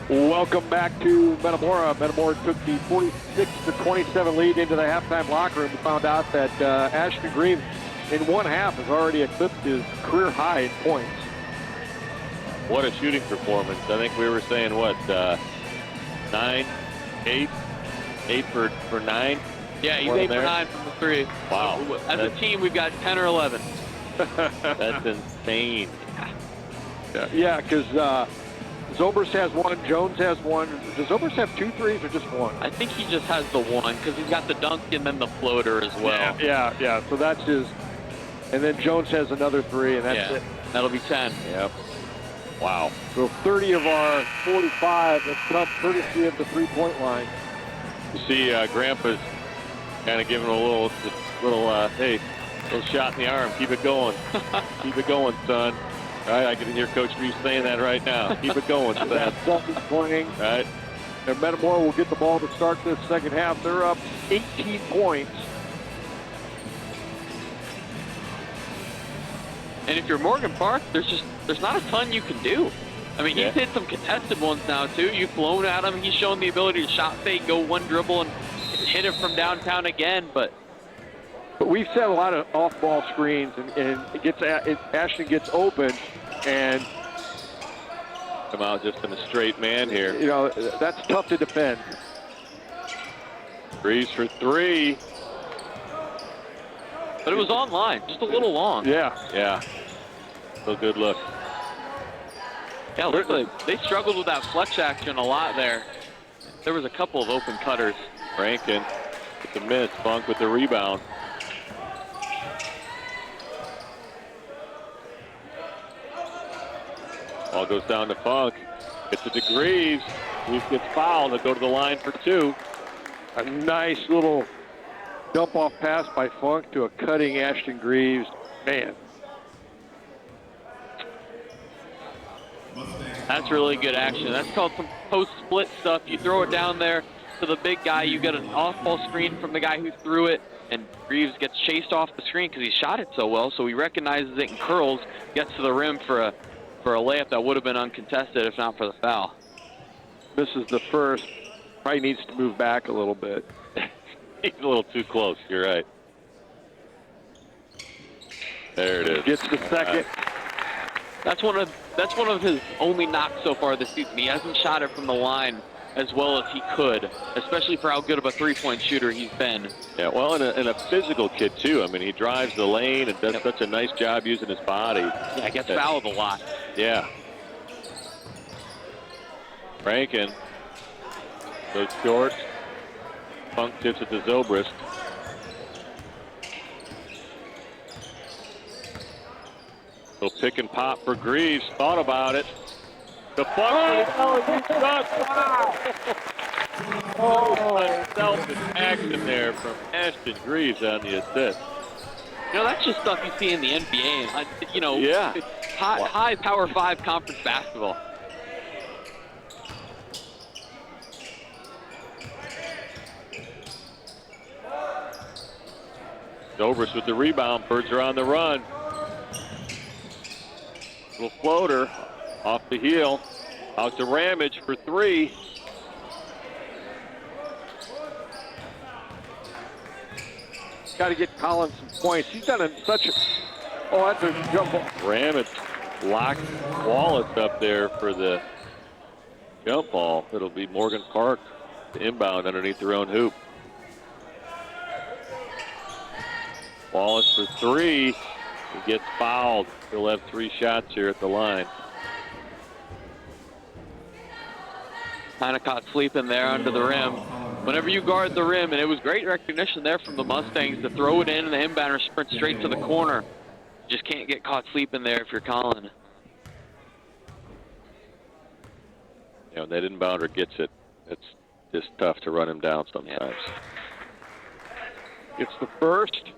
Welcome back to Metamora. Metamora took the 46-27 lead into the halftime locker room. We found out that Ashton Green, in one half, has already eclipsed his career high in points. What a shooting performance. I think we were saying, what, 9, 8 for 9? Yeah, he's 8 for 9 from the 3. Wow. As a team, we've got 10 or 11. That's insane. Yeah, because Zobrist has 1, Jones has 1. Does Zobrist have 2 threes or just 1? I think he just has the 1 because he's got the dunk and then the floater as well. Yeah. So that's his. And then Jones has another 3, and that's it. That'll be 10. Yep. Wow. So 30 of our 45 have come courtesy of the three-point line. You see, Grandpa's kind of giving a little shot in the arm. Keep it going. Keep it going, son. Right, I can hear Coach Reeves saying that right now. Keep it going, Seth. Something's playing. Right. And Metamora will get the ball to start this second half. They're up 18 points. And if you're Morgan Park, there's not a ton you can do. I mean, he's hit some contested ones now, too. You've flown at him. He's shown the ability to shot fake, go one dribble, and hit it from downtown again. But we've set a lot of off-ball screens, and Ashton gets open, and come out just in a straight man here. You know, that's tough to defend. Greaves for three. But it was online, just a little long. Yeah. Yeah. So good look. Yeah, looks like they struggled with that flex action a lot there. There was a couple of open cutters. Rankin with the miss. Funk with the rebound. Ball goes down to Funk. Gets it to Greaves. Greaves gets fouled. They'll go to the line for two. A nice little dump-off pass by Funk to a cutting Ashton Greaves. Man. That's really good action. That's called some post-split stuff. You throw it down there to the big guy. You get an off-ball screen from the guy who threw it, and Greaves gets chased off the screen because he shot it so well, so he recognizes it and curls, gets to the rim for a layup that would have been uncontested if not for the foul. This is the first. Probably needs to move back a little bit. He's a little too close. You're right. There it is. Gets the second. That's one of his only knocks so far this season. He hasn't shot it from the line as well as he could, especially for how good of a three-point shooter he's been. Yeah, well, and a physical kid, too. I mean, he drives the lane and does such a nice job using his body. Yeah, gets fouled a lot. Yeah. Rankin goes short. Funk tips it to Zobrist. So pick and pop for Greaves. Thought about it. The Funk. Unselfish action there from Ashton Greaves on the assist. You know, that's just stuff you see in the NBA. And, you know, yeah. It's high Power 5 conference basketball. Zobrist with the rebound. Birds are on the run. Little floater off the heel. Out to Ramage for three. Got to get Collins some points. He's done such a... Oh, that's a jump ball. Ramage locked Wallace up there for the jump ball. It'll be Morgan Park to inbound underneath their own hoop. Wallace for three. He gets fouled. He'll have 3 shots here at the line. Kind of caught sleeping there under the rim. Whenever you guard the rim, and it was great recognition there from the Mustangs to throw it in and the inbounder sprint straight to the corner. You just can't get caught sleeping there if you're Colin. You know, that inbounder gets it. It's just tough to run him down sometimes. It's the first.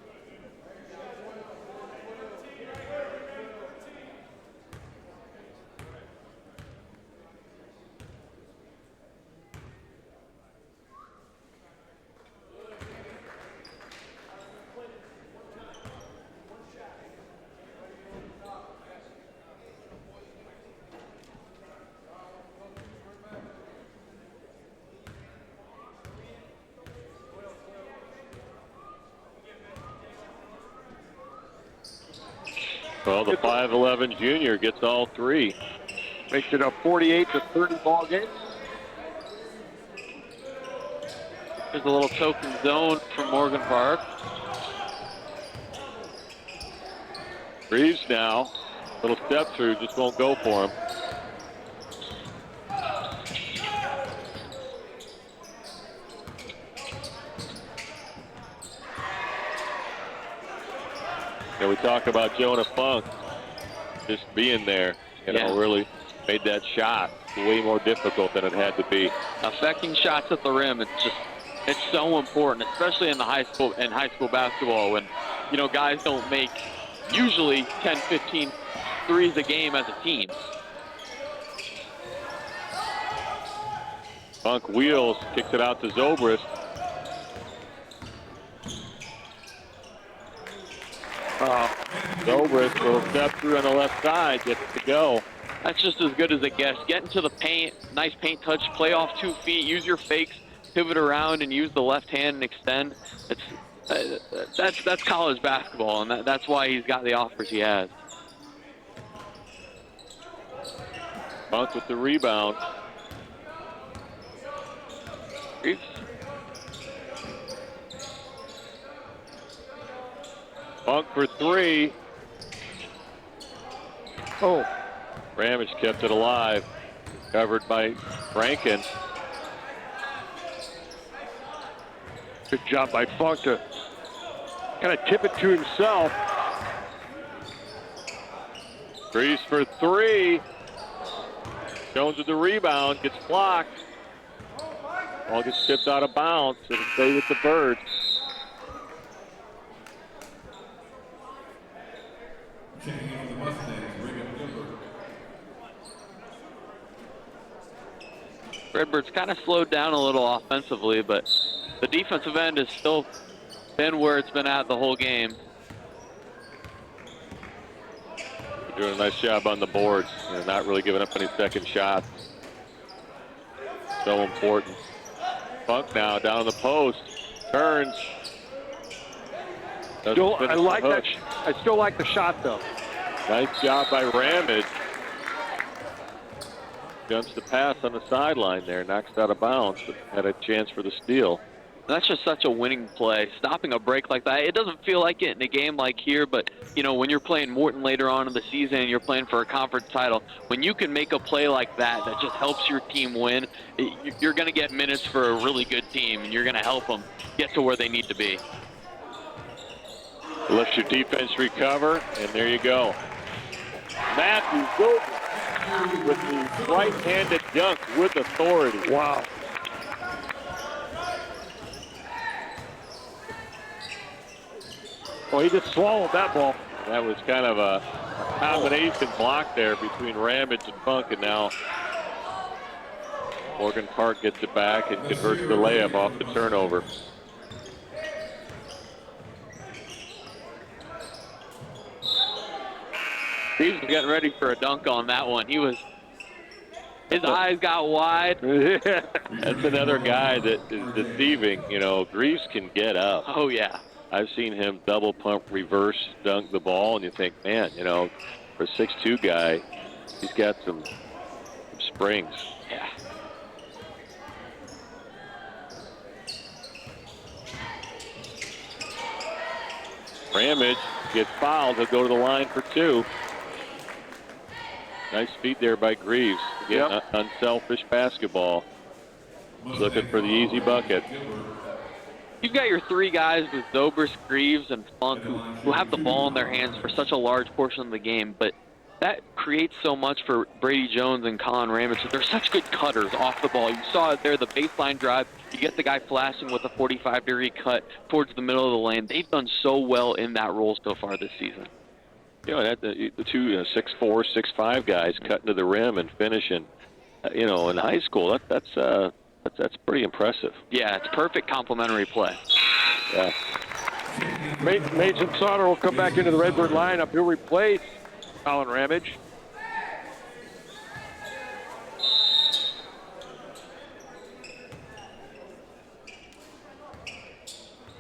Well, the 5'11" junior gets all 3. Makes it a 48-30 ball game. There's a little token zone from Morgan Park. Greaves now. Little step through, just won't go for him. Yeah, we talk about Jonah Funk just being there, you know, really made that shot way more difficult than it had to be. Affecting shots at the rim, it's so important, especially in high school basketball when, you know, guys don't make usually 10, 15 threes a game as a team. Funk wheels, kicks it out to Zobrist. Zobrist will step through on the left side, gets to go. That's just as good as it gets. Get into the paint, nice paint touch, play off 2 feet, use your fakes, pivot around, and use the left hand and extend. That's college basketball, and that's why he's got the offers he has. Funk with the rebound. Reeves. Funk for 3. Oh. Ramage kept it alive. Covered by Rankin. Good job by Funk to kind of tip it to himself. Greaves for 3. Jones with the rebound, gets blocked. Ball gets tipped out of bounds. It'll stay with the Birds. Redbirds kind of slowed down a little offensively, but the defensive end has still been where it's been at the whole game. They're doing a nice job on the boards. They're not really giving up any second shots. So important. Funk now down the post. Turns. I like that. I still like the shot, though. Nice job by Ramage. Jumps the pass on the sideline there, knocks it out of bounds, but had a chance for the steal. That's just such a winning play. Stopping a break like that, it doesn't feel like it in a game like here, but you know, when you're playing Morton later on in the season and you're playing for a conference title, when you can make a play like that that just helps your team win, you're going to get minutes for a really good team, and you're going to help them get to where they need to be. Let your defense recover, and there you go. Matthews goes with the right-handed dunk with authority. Wow. Well, he just swallowed that ball. That was kind of a combination block there between Ramage and Funk, and now Morgan Park gets it back and converts the layup off the turnover. He was getting ready for a dunk on that one. His eyes got wide. That's another guy that is deceiving. You know, Greaves can get up. Oh, yeah. I've seen him double pump, reverse dunk the ball, and you think, man, you know, for a 6'2" guy, he's got some springs. Yeah. Ramage gets fouled. He'll go to the line for 2. Nice feed there by Greaves. Again, unselfish basketball. He's looking for the easy bucket. You've got your 3 guys with Zobrist, Greaves, and Funk who have the ball in their hands for such a large portion of the game, but that creates so much for Brady Jones and Colin Ramage. They're such good cutters off the ball. You saw it there, the baseline drive. You get the guy flashing with a 45-degree cut towards the middle of the lane. They've done so well in that role so far this season. You know, the 2 6'4", 6'5" guys cutting to the rim and finishing. You know, in high school, that's pretty impressive. Yeah, it's perfect complementary play. Yeah. Mason Sauter will come back into the Redbird lineup. He'll replace Colin Ramage.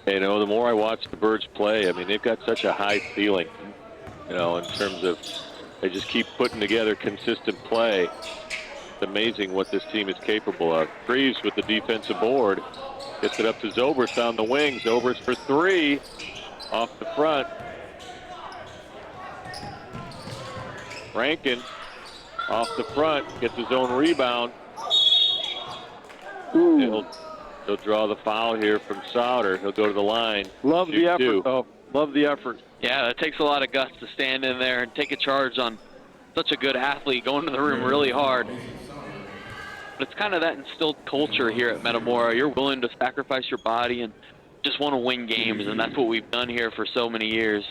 You know, the more I watch the Birds play, I mean, they've got such a high ceiling, you know, in terms of they just keep putting together consistent play. It's amazing what this team is capable of. Greaves with the defensive board. Gets it up to Zobrist on the wing. Zobrist for 3 off the front. Rankin off the front, gets his own rebound. He'll draw the foul here from Sauter. He'll go to the line. Love the effort, though. Love the effort. Yeah, it takes a lot of guts to stand in there and take a charge on such a good athlete, going to the room really hard. But it's kind of that instilled culture here at Metamora. You're willing to sacrifice your body and just want to win games, and that's what we've done here for so many years.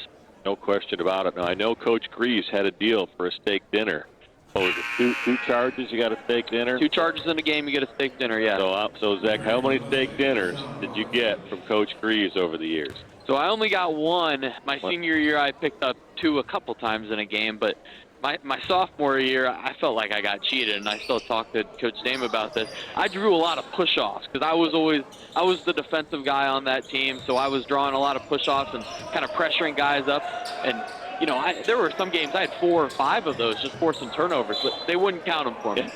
No question about it. Now, I know Coach Greaves had a deal for a steak dinner. Oh, is it two charges, you got a steak dinner? 2 charges in a game, you get a steak dinner, yeah. So Zach, how many steak dinners did you get from Coach Greaves over the years? So I only got 1. My senior year, I picked up 2 a couple times in a game, but my sophomore year, I felt like I got cheated, and I still talk to Coach Dame about this. I drew a lot of push-offs because I was the defensive guy on that team, so I was drawing a lot of push-offs and kind of pressuring guys up. And you know, there were some games I had 4 or 5 of those, just forcing turnovers, but they wouldn't count them for me.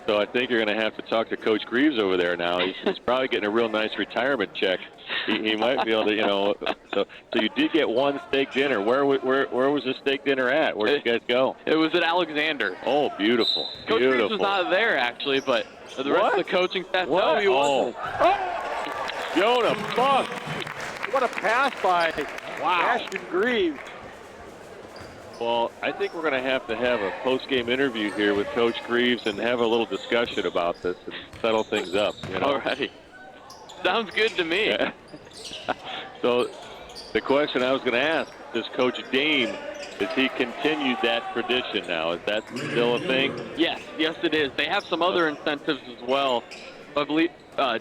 So I think you're going to have to talk to Coach Greaves over there now. He's probably getting a real nice retirement check. He might be able to, you know. So you did get 1 steak dinner. Where was the steak dinner at? Where did you guys go? It was at Alexander. Oh, beautiful. Coach Greaves was not there, actually, but the rest of the coaching staff, no, he wasn't. Jonah Funk. What a pass by Ashton Greaves. Well, I think we're going to have a post-game interview here with Coach Greaves and have a little discussion about this and settle things up. You know? Alrighty. Sounds good to me. Yeah. So the question I was going to ask, does Coach Dame, has he continued that tradition now? Is that still a thing? Yes, it is. They have some other incentives as well. I believe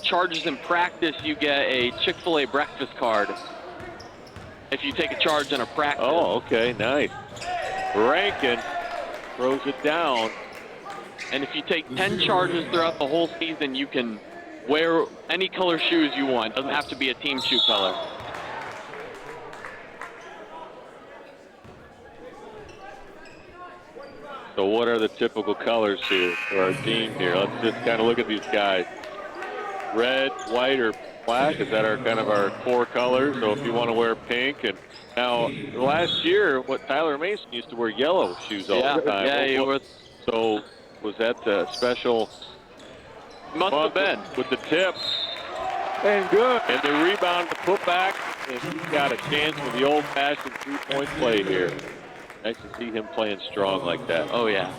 charges in practice, you get a Chick-fil-A breakfast card if you take a charge in a practice. Oh, okay, nice. Rankin throws it down. And if you take 10 charges throughout the whole season, you can wear any color shoes you want. Doesn't have to be a team shoe color. So what are the typical colors here for our team here? Let's just kind of look at these guys. Red, white, or black, is that our kind of our core colors? So if you want to wear pink, and now last year, Tyler Mason used to wear yellow shoes all the time. Yeah, he was. So was that a special? Must have been. With the tip. And good. And the rebound, the putback, and he's got a chance for the old-fashioned three-point play here. Nice to see him playing strong like that. Oh, yeah.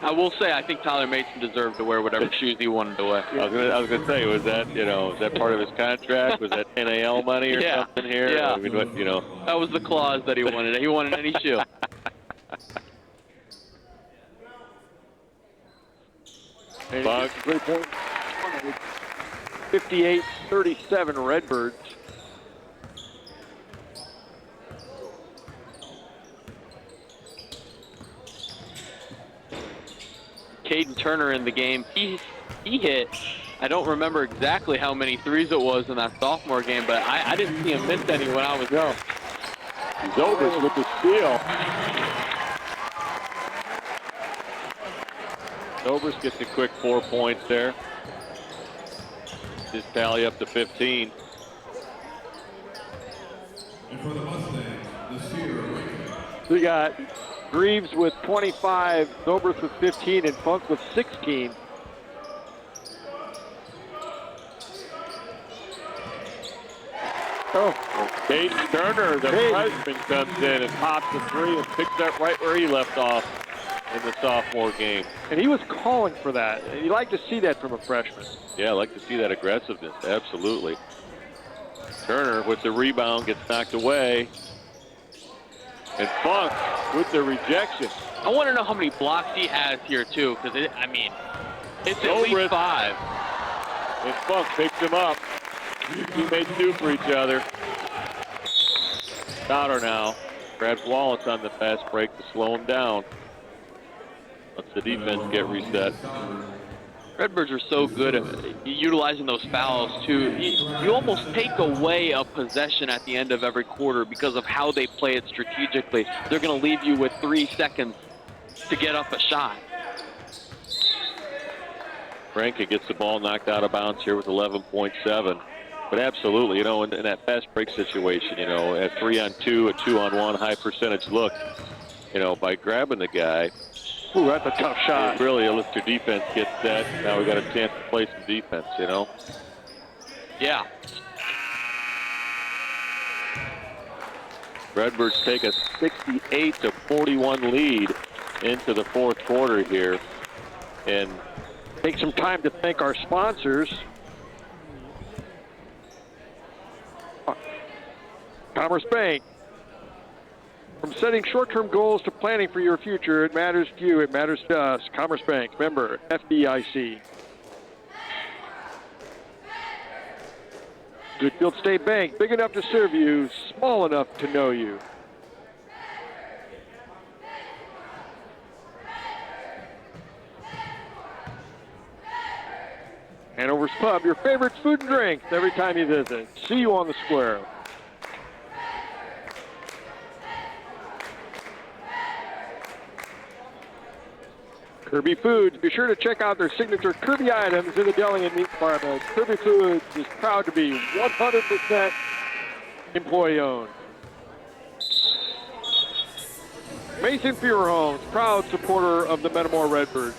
I will say, I think Tyler Mason deserved to wear whatever shoes he wanted to wear. I was gonna say, was that part of his contract? Was that NAL money or something here? Yeah. I mean, that was the clause that he wanted. He wanted any shoe. Bug. 58-37 Redbirds. Caden Turner in the game. He hit, I don't remember exactly how many threes it was in that sophomore game, but I didn't see him miss any when I was there. Zobers with the steal. Zobers gets a quick 4 points there. His tally up to 15. We got Greaves with 25, Zobrist with 15, and Funk with 16. Caden Turner, the freshman, comes in and pops the three and picks up right where he left off in the sophomore game. And he was calling for that. You like to see that from a freshman. Yeah, I like to see that aggressiveness, absolutely. Turner with the rebound gets knocked away. And Funk with the rejection. I want to know how many blocks he has here, too, because, it's at least 5. And Funk picks him up. Teammates do for each other. Crowder now grabs Wallace on the fast break to slow him down. Lets the defense get reset. Redbirds are so good at utilizing those fouls, too. You almost take away a possession at the end of every quarter because of how they play it strategically. They're going to leave you with 3 seconds to get up a shot. Franke gets the ball knocked out of bounds here with 11.7. But absolutely, in that fast break situation, at 3-on-2, a 2-on-1, high percentage look, by grabbing the guy. Ooh, that's a tough shot. It really lets your defense get set. Now we got a chance to play some defense, Yeah. Redbirds take a 68-41 lead into the fourth quarter here. And take some time to thank our sponsors. Commerce Bank. From setting short-term goals to planning for your future, it matters to you, it matters to us. Commerce Bank, member FDIC. Goodfield State Bank, big enough to serve you, small enough to know you. Hanover's Pub, your favorite food and drinks every time you visit. See you on the square. Kirby Foods, be sure to check out their signature Kirby items in the deli and meat department. Kirby Foods is proud to be 100% employee-owned. Mason Fuhrer Homes, proud supporter of the Metamora Redbirds.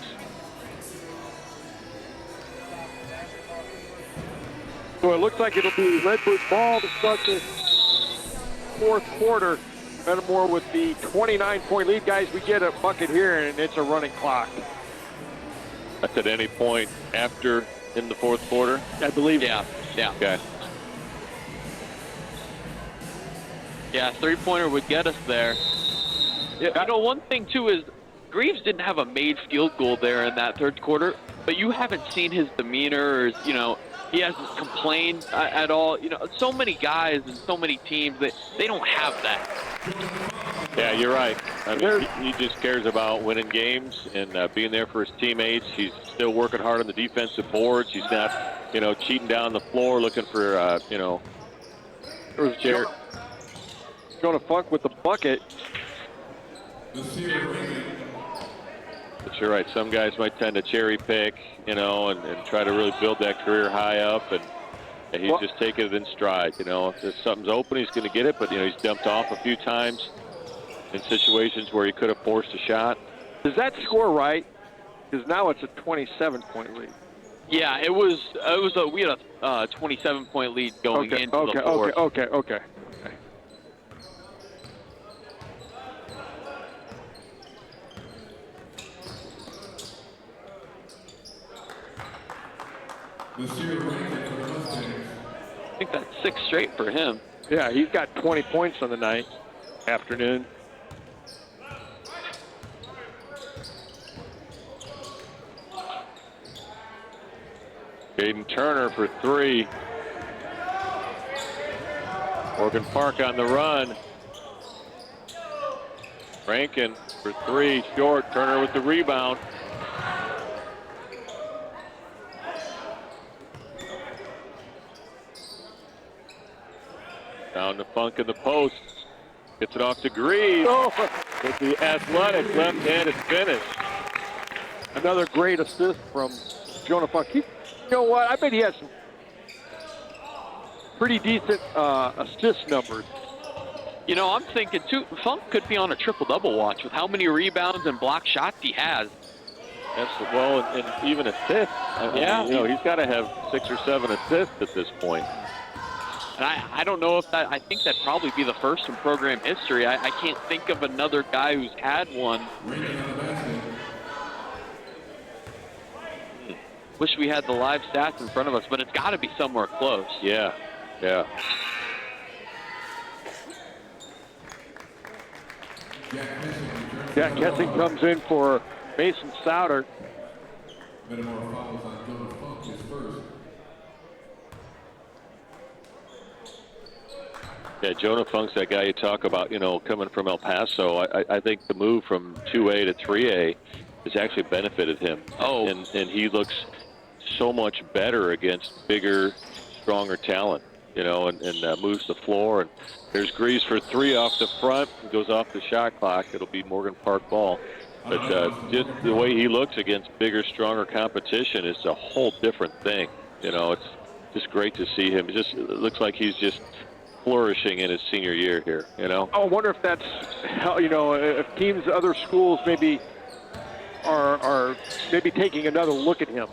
So it looks like it'll be Redbirds ball to start this fourth quarter. Metamora with the 29-point lead. Guys, we get a bucket here, and it's a running clock. That's at any point after in the fourth quarter? I believe. Yeah. Okay. Yeah, three-pointer would get us there. Yeah, you know, one thing, too, is Greaves didn't have a made field goal there in that third quarter, but you haven't seen his demeanor or, you know, he hasn't complained at all. You know, so many guys and so many teams, they don't have that. Yeah, you're right. I mean, he just cares about winning games and being there for his teammates. He's still working hard on the defensive boards. He's not, you know, cheating down the floor looking for, you know. There was Jonah Funk with the bucket. But you're right. Some guys might tend to cherry pick, you know, and try to really build that career high up. And he's just taking it in stride. You know, if something's open, he's going to get it. But, you know, he's dumped off a few times in situations where he could have forced a shot. Does that score right? Because now it's a 27-point lead. Yeah, we had a 27-point lead going into the fourth. Okay. I think that's 6 straight for him. Yeah, he's got 20 points on the night, afternoon. Caden Turner for 3. Morgan Park on the run. Rankin for 3, short. Turner with the rebound. Down to Funk in the post. Gets it off to Greaves. With the athletic left-handed finish. Another great assist from Jonah Funk. You know what? I bet he has some pretty decent assist numbers. You know, I'm thinking, too, Funk could be on a triple-double watch with how many rebounds and block shots he has. Well, and even assists. Yeah. You know, he's got to have 6 or 7 assists at this point. And I don't know if that, I think that'd probably be the first in program history. I can't think of another guy who's had one. Wish we had the live stats in front of us, but it's got to be somewhere close. Yeah. Jack Kessing comes in for Mason Souter. Yeah, Jonah Funk's that guy you talk about, you know, coming from El Paso. I think the move from 2A to 3A has actually benefited him. Oh. And he looks so much better against bigger, stronger talent, you know, and moves the floor. And there's Greaves for 3 off the front. He goes off the shot clock. It'll be Morgan Park ball. But just the way he looks against bigger, stronger competition is a whole different thing. You know, it's just great to see him. It looks like he's just flourishing in his senior year here, you know? I wonder if that's, you know, if teams, other schools maybe are maybe taking another look at him.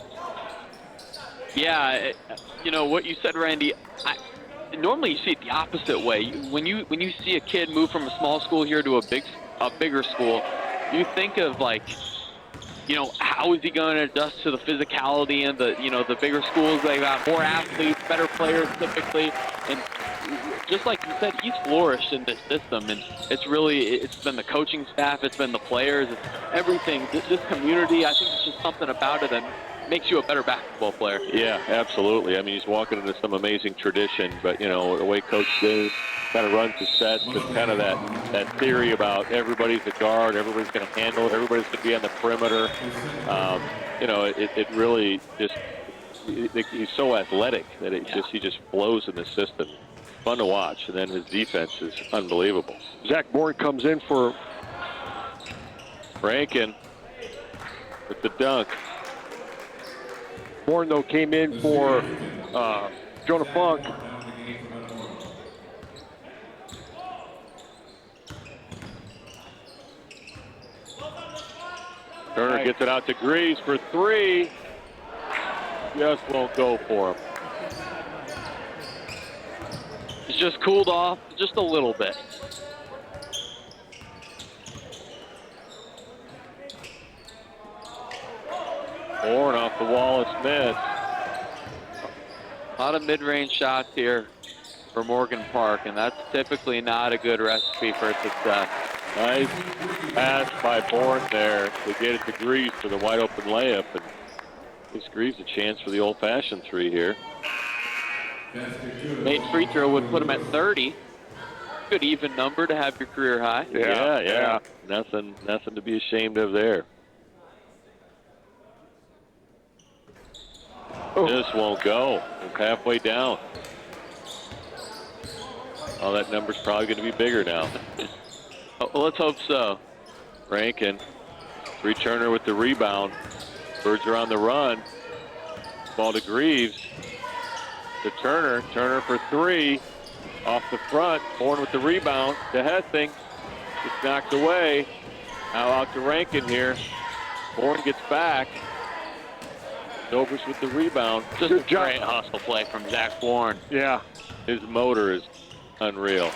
Yeah, you know, what you said, Randy, normally you see it the opposite way. When you see a kid move from a small school here to a bigger school, you think of, like, you know, how is he going to adjust to the physicality and the bigger schools? They got more athletes, better players typically, and just like you said, he's flourished in this system, and it's been the coaching staff, it's been the players, it's everything. This community, I think it's just something about it that makes you a better basketball player. Yeah, absolutely. I mean, he's walking into some amazing tradition, but, you know, the way Coach Diz kind of runs the sets and kind of that theory about everybody's a guard, everybody's going to handle it, everybody's going to be on the perimeter. You know, it really just, he's so athletic that he just flows in the system. Fun to watch, and then his defense is unbelievable. Zach Bourne comes in for Rankin with the dunk. Bourne, though, came in for Jonah Funk. Turner gets it out to Greaves for three. Just won't go for him. He's just cooled off just a little bit. Bourne off the Wallace miss. A lot of mid-range shots here for Morgan Park, and that's typically not a good recipe for success. Nice pass by Bourne there to get it to Greaves for the wide open layup, and gives Greaves a chance for the old-fashioned three here. Made free throw would put him at 30. Good even number to have your career high. Yeah. Nothing to be ashamed of there. This won't go. It's halfway down. Oh, that number's probably going to be bigger now. Well, let's hope so. Rankin, Turner with the rebound. Birds are on the run. Ball to Greaves. To Turner. Turner for three. Off the front. Bourne with the rebound. To Hessing. It's knocked away. Now out to Rankin here. Bourne gets back. Dobers with the rebound. Just a great hustle play from Zach Bourne. Yeah. His motor is unreal.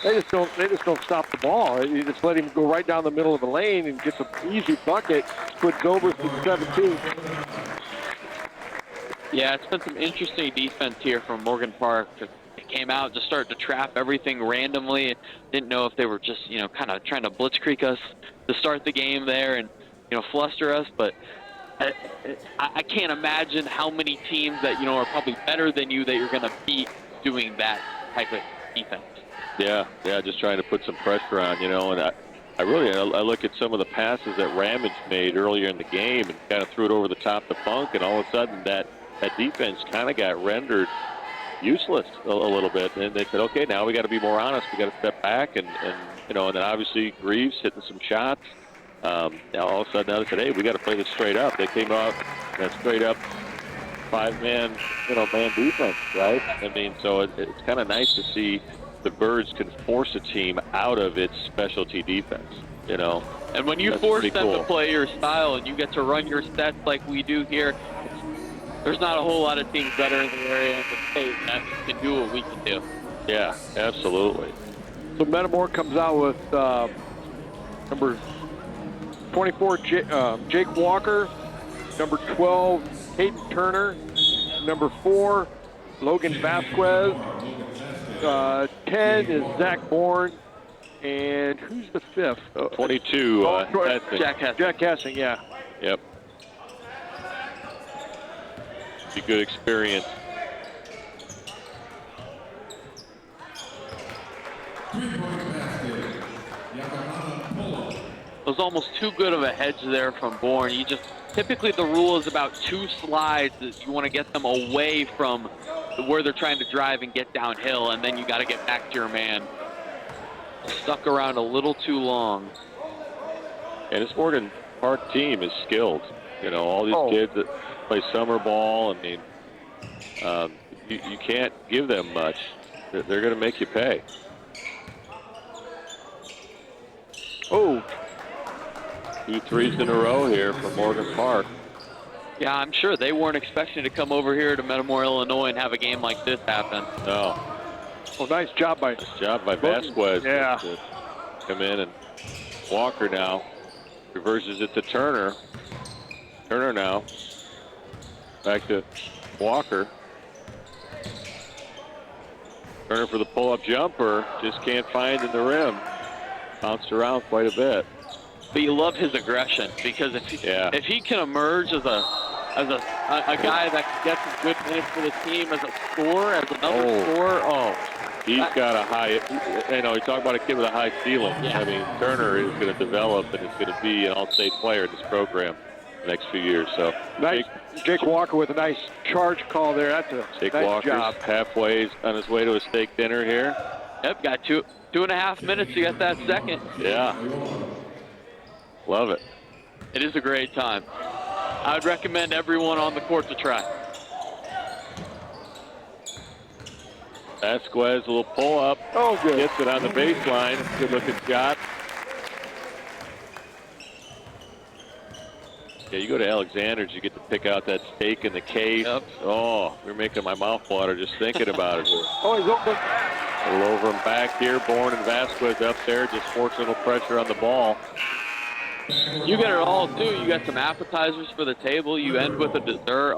They just don't stop the ball. You just let him go right down the middle of the lane and gets an easy bucket. Puts Dobers to 17. Yeah, it's been some interesting defense here from Morgan Park. It came out, just started to trap everything randomly. Didn't know if they were just, kind of trying to blitzkrieg us to start the game there and, fluster us. But I can't imagine how many teams that, are probably better than you that you're going to beat doing that type of defense. Yeah, just trying to put some pressure on, and I look at some of the passes that Ramage made earlier in the game and kind of threw it over the top to Funk, and all of a sudden that defense kind of got rendered useless a little bit. And they said, okay, now we got to be more honest. We got to step back, and then obviously Greaves hitting some shots. Now all of a sudden now they said, hey, we got to play this straight up. They came out that straight up five-man, man defense, right? I mean, so it's kind of nice to see the Birds can force a team out of its specialty defense, And when you force them to play your style and you get to run your sets like we do here, there's not a whole lot of teams better in the area in the state that can do what we can do. Yeah, absolutely. So Metamora comes out with number 24, Jake Walker, number 12, Hayden Turner, number 4, Logan Vasquez, 10 is Zach Bourne, and who's the 5th? 22, Jack Hessing. Jack Hessing, yeah. Yep. Be good experience. It was almost too good of a hedge there from Bourne. Typically the rule is about 2 slides. You want to get them away from where they're trying to drive and get downhill, and then you got to get back to your man. Stuck around a little too long. And this Morgan Park team is skilled. All these kids that play summer ball. I mean, you can't give them much. They're going to make you pay. Oh. 2 threes in a row here for Morgan Park. Yeah, I'm sure they weren't expecting to come over here to Metamora, Illinois and have a game like this happen. No. Well, nice job by Vasquez. Yeah. To come in, and Walker now reverses it to Turner. Turner now. Back to Walker. Turner for the pull-up jumper. Just can't find in the rim. Bounced around quite a bit. But you love his aggression, because if he can emerge as a guy that can get some good minutes for the team as a scorer, as another scorer, he's got a high, you talk about a kid with a high ceiling. Yeah. I mean, Turner is going to develop and is going to be an all-state player in this program the next few years. So nice. Jake Walker with a nice charge call there. That's a Jake nice Walker's job. halfway on his way to a steak dinner here. Yep, got 2.5 minutes to get that second. Yeah. Love it. It is a great time. I would recommend everyone on the court to try. Vasquez, a little pull-up. Oh, good. Gets it on the baseline. Good-looking shot. Yeah, you go to Alexander's, you get to pick out that steak in the case. Yep. Oh, you're making my mouth water just thinking about it. Oh, he's open. A little over him back here. Bourne and Vasquez up there, just forcing a little pressure on the ball. You get it all, too. You got some appetizers for the table. You end with a dessert.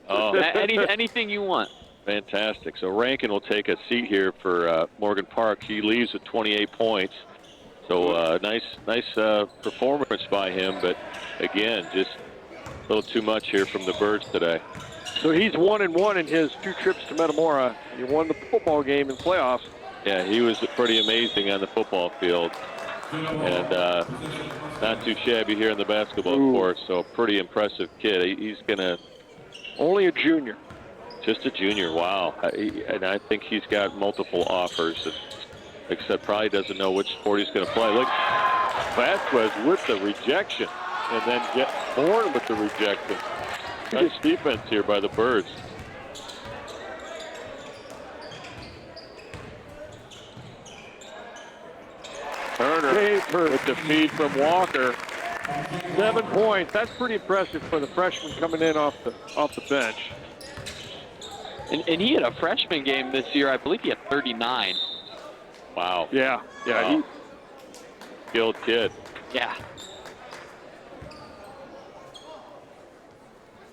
Anything you want. Fantastic. So Rankin will take a seat here for Morgan Park. He leaves with 28 points. So nice performance by him, but again, just a little too much here from the Birds today. So he's 1-1 in his 2 trips to Metamora. He won the football game in playoffs. Yeah, he was pretty amazing on the football field, and not too shabby here on the basketball court. So pretty impressive kid. He's gonna only a junior. Just a junior. Wow. And I think he's got multiple offers. Except probably doesn't know which sport he's going to play. Look, Vasquez with the rejection, and then Bourne with the rejection. Nice defense here by the Birds. Turner with the feed from Walker. 7 points. That's pretty impressive for the freshman coming in off the bench. And he had a freshman game this year. I believe he had 39. Wow. Yeah. Wow. Skilled kid. Yeah.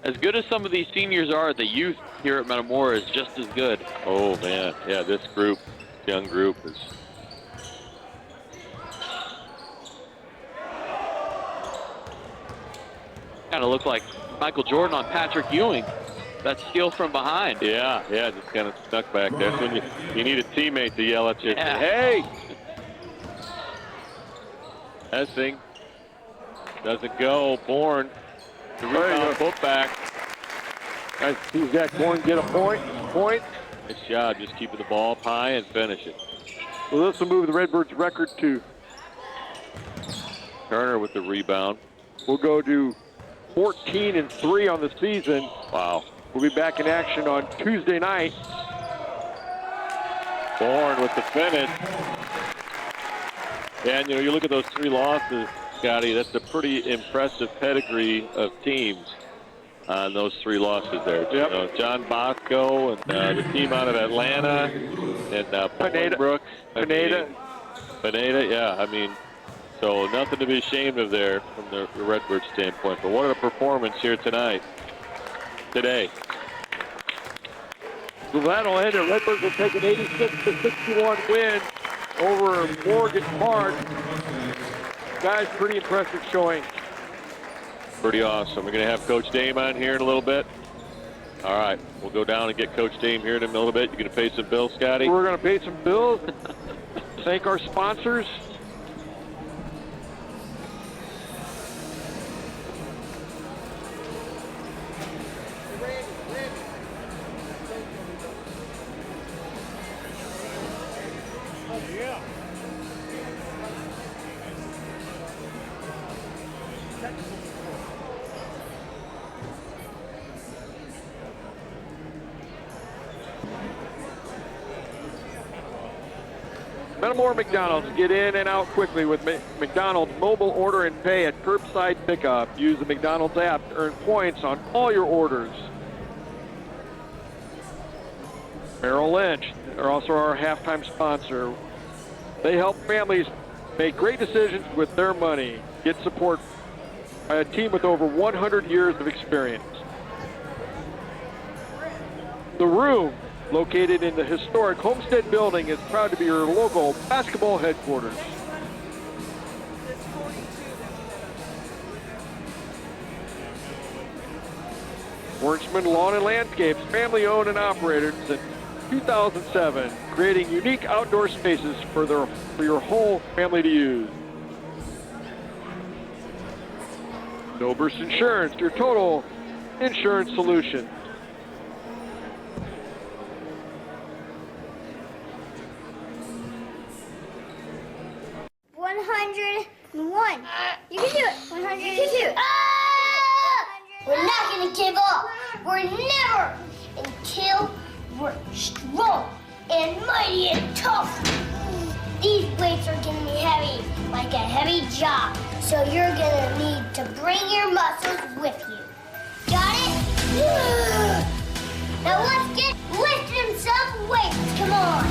As good as some of these seniors are, the youth here at Metamora is just as good. Oh, man. Yeah, this group, young group is... Kind of look like Michael Jordan on Patrick Ewing. That steal from behind. Yeah, just kind of stuck back there. That's when you need a teammate to yell at you. Yeah. Hey! Essing doesn't go. Bourne, the rebound, put back. I see Zach Bourne get a point. Nice job, just keeping the ball up high and finish it. Well, this will move the Redbirds' record to... Turner with the rebound. We'll go to 14-3 on the season. Wow. We'll be back in action on Tuesday night. Bourne with the finish. And, you look at those 3 losses, Scotty, that's a pretty impressive pedigree of teams on those 3 losses there. Yep. John Bosco and the team out of Atlanta and Bolingbrook. Pineda, yeah. I mean, so nothing to be ashamed of there from the Redbird standpoint. But what a performance here today. So that'll end it. Redbirds will take an 86-61 win over Morgan Park. Guys, pretty impressive showing. Pretty awesome. We're going to have Coach Dame on here in a little bit. All right, we'll go down and get Coach Dame here in a little bit. You're going to pay some bills, Scotty? We're going to pay some bills. Thank our sponsors. Metamora McDonald's. Get in and out quickly with McDonald's mobile order and pay at curbside pickup. Use the McDonald's app to earn points on all your orders. Merrill Lynch are also our halftime sponsor. They help families make great decisions with their money. Get support by a team with over 100 years of experience. The Room, located in the historic Homestead Building, is proud to be your local basketball headquarters. Wernsman Lawn and Landscapes, family owned and operated since 2007, creating unique outdoor spaces for your whole family to use. Noburst Insurance, your total insurance solution. $101. You can do it. 100. You can do it. We're not gonna give up. We're never until we're strong and mighty and tough. These weights are gonna be heavy, like a heavy job. So you're gonna need to bring your muscles with you. Got it? Now let's get lifting some weights. Come on.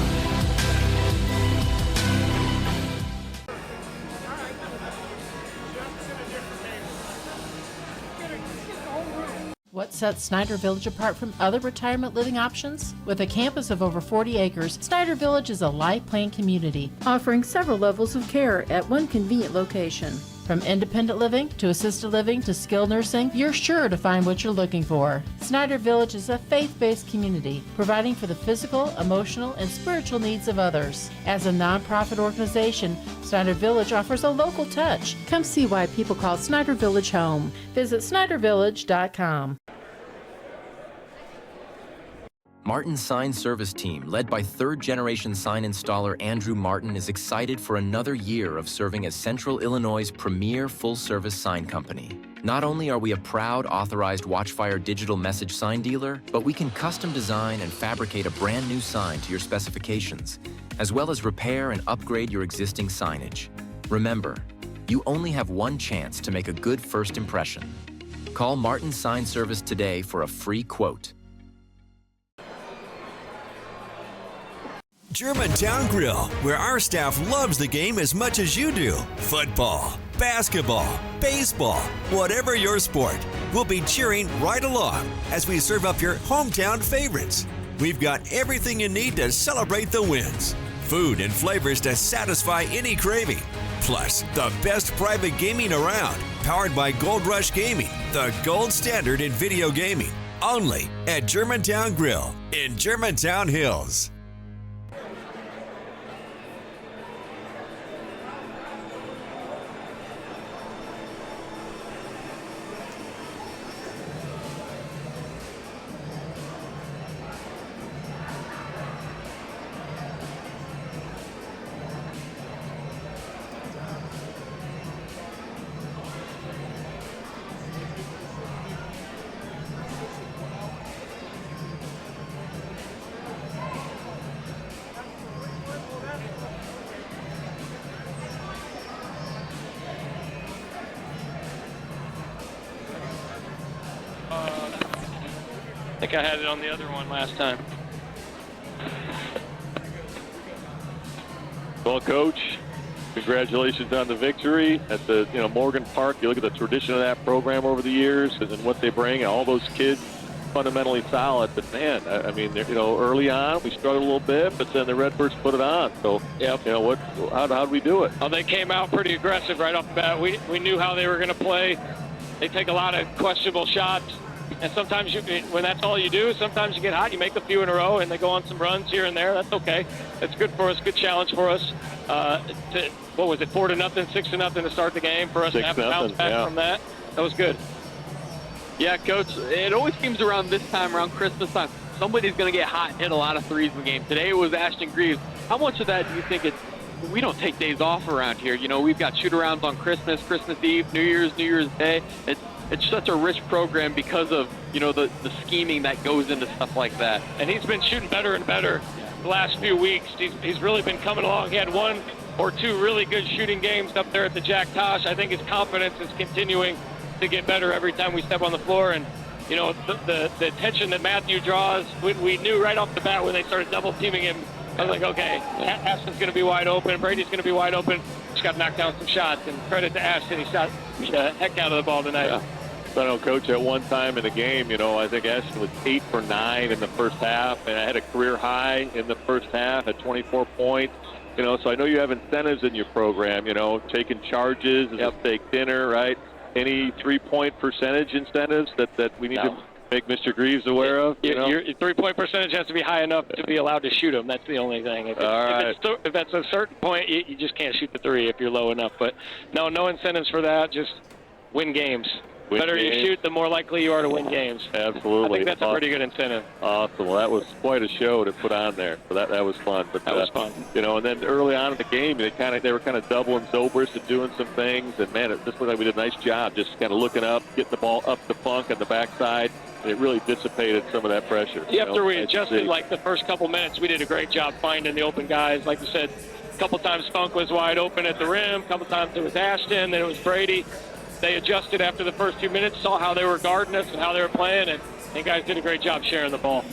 What sets Snyder Village apart from other retirement living options? With a campus of over 40 acres, Snyder Village is a life plan community, offering several levels of care at one convenient location. From independent living to assisted living to skilled nursing, you're sure to find what you're looking for. Snyder Village is a faith-based community, providing for the physical, emotional, and spiritual needs of others. As a nonprofit organization, Snyder Village offers a local touch. Come see why people call Snyder Village home. Visit SnyderVillage.com. Martin's sign service team, led by third-generation sign installer Andrew Martin, is excited for another year of serving as Central Illinois' premier full-service sign company. Not only are we a proud authorized Watchfire digital message sign dealer, but we can custom design and fabricate a brand new sign to your specifications, as well as repair and upgrade your existing signage. Remember, you only have one chance to make a good first impression. Call Martin Sign Service today for a free quote. Germantown Grill, where our staff loves the game as much as you do. Football, basketball, baseball, whatever your sport, we'll be cheering right along as we serve up your hometown favorites. We've got everything you need to celebrate the wins. Food and flavors to satisfy any craving. Plus, the best private gaming around, powered by Gold Rush Gaming, the gold standard in video gaming. Only at Germantown Grill in Germantown Hills. I think I had it on the other one last time. Well, Coach, congratulations on the victory at the Morgan Park. You look at the tradition of that program over the years and what they bring, and all those kids fundamentally solid. But man, I mean, early on we struggled a little bit, but then the Redbirds put it on. So, how did we do it? Well, they came out pretty aggressive right off the bat. We knew how they were going to play. They take a lot of questionable shots. And sometimes when that's all you do, sometimes you get hot, you make a few in a row, and they go on some runs here and there. That's okay. That's good for us, good challenge for us. What was it, 4-0, 6-0 to start the game for us to have to bounce back from that? That was good. Yeah, Coach, it always seems around this time, around Christmas time, somebody's going to get hot and hit a lot of threes in the game. Today it was Ashton Greaves. How much of that do you think we don't take days off around here? We've got shoot-arounds on Christmas Eve, New Year's Day. It's such a rich program because of, the scheming that goes into stuff like that. And he's been shooting better and better the last few weeks. He's really been coming along. He had 1 or 2 really good shooting games up there at the Jack Tosh. I think his confidence is continuing to get better every time we step on the floor. And, the attention that Matthew draws, we knew right off the bat when they started double teaming him. I was like, okay, Ashton's going to be wide open. Brady's going to be wide open. Just got to knock down some shots. And credit to Ashton, he shot the heck out of the ball tonight. Yeah. I know, Coach, at one time in the game, I think Ashton was 8 for 9 in the first half, and I had a career high in the first half at 24 points. So I know you have incentives in your program, taking charges, a steak dinner, right? Any three-point percentage incentives that we need to make Mr. Greaves aware of? Your three-point percentage has to be high enough to be allowed to shoot them. That's the only thing. If that's a certain point, you just can't shoot the three if you're low enough. But no incentives for that. Just win games. The better you shoot, the more likely you are to win games. Absolutely. I think that's a pretty good incentive. Awesome. Well, that was quite a show to put on there. So that was fun. But that was fun. And then early on in the game, they were kind of doubling Zobrist and doing some things. And man, it just looked like we did a nice job, just kind of looking up, getting the ball up the funk on the backside. And it really dissipated some of that pressure. After we adjusted, like the first couple minutes, we did a great job finding the open guys. Like you said, a couple times Funk was wide open at the rim. A couple times it was Ashton. Then it was Brady. They adjusted after the first 2 minutes, saw how they were guarding us and how they were playing, and you guys did a great job sharing the ball.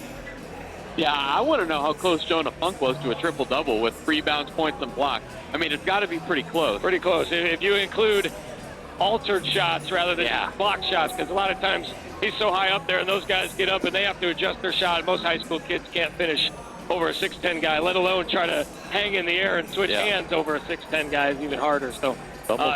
Yeah, I want to know how close Jonah Funk was to a triple-double with rebounds, points, and blocks. I mean, it's got to be pretty close. Pretty close. If you include altered shots rather than block shots, because a lot of times he's so high up there, and those guys get up and they have to adjust their shot. Most high school kids can't finish over a 6'10 guy, let alone try to hang in the air and switch hands over a 6'10 guy is even harder. So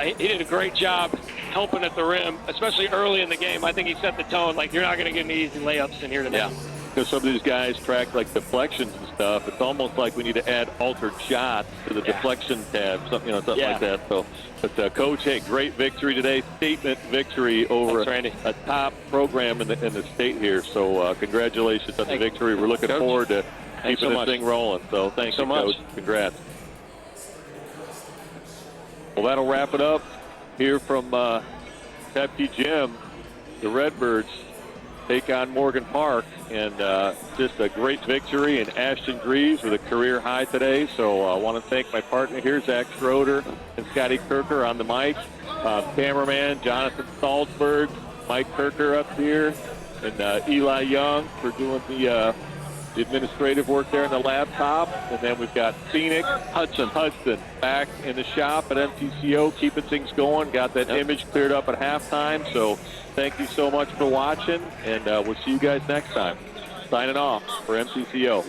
he did a great job helping at the rim, especially early in the game. I think he set the tone, like, you're not going to get any easy layups in here today. Yeah. Because some of these guys track like deflections and stuff. It's almost like we need to add altered shots to the deflection tab, something like that. So, but Coach, hey, great victory today, statement victory over a top program in the state here. So congratulations on the victory. We're looking forward to keeping this thing rolling. So thanks so much. Coach. Congrats. Well, that'll wrap it up here from Pepke Gym. The Redbirds take on Morgan Park, and just a great victory. And Ashton Greaves with a career high today. So I want to thank my partner here, Zach Schroeder, and Scotty Kirker on the mic. Cameraman Jonathan Salzberg, Mike Kirker up here, and Eli Young for doing the administrative work there on the laptop. And then we've got Phoenix Hudson back in the shop at MTCO, keeping things going. Got that image cleared up at halftime. So thank you so much for watching, and we'll see you guys next time. Signing off for MTCO.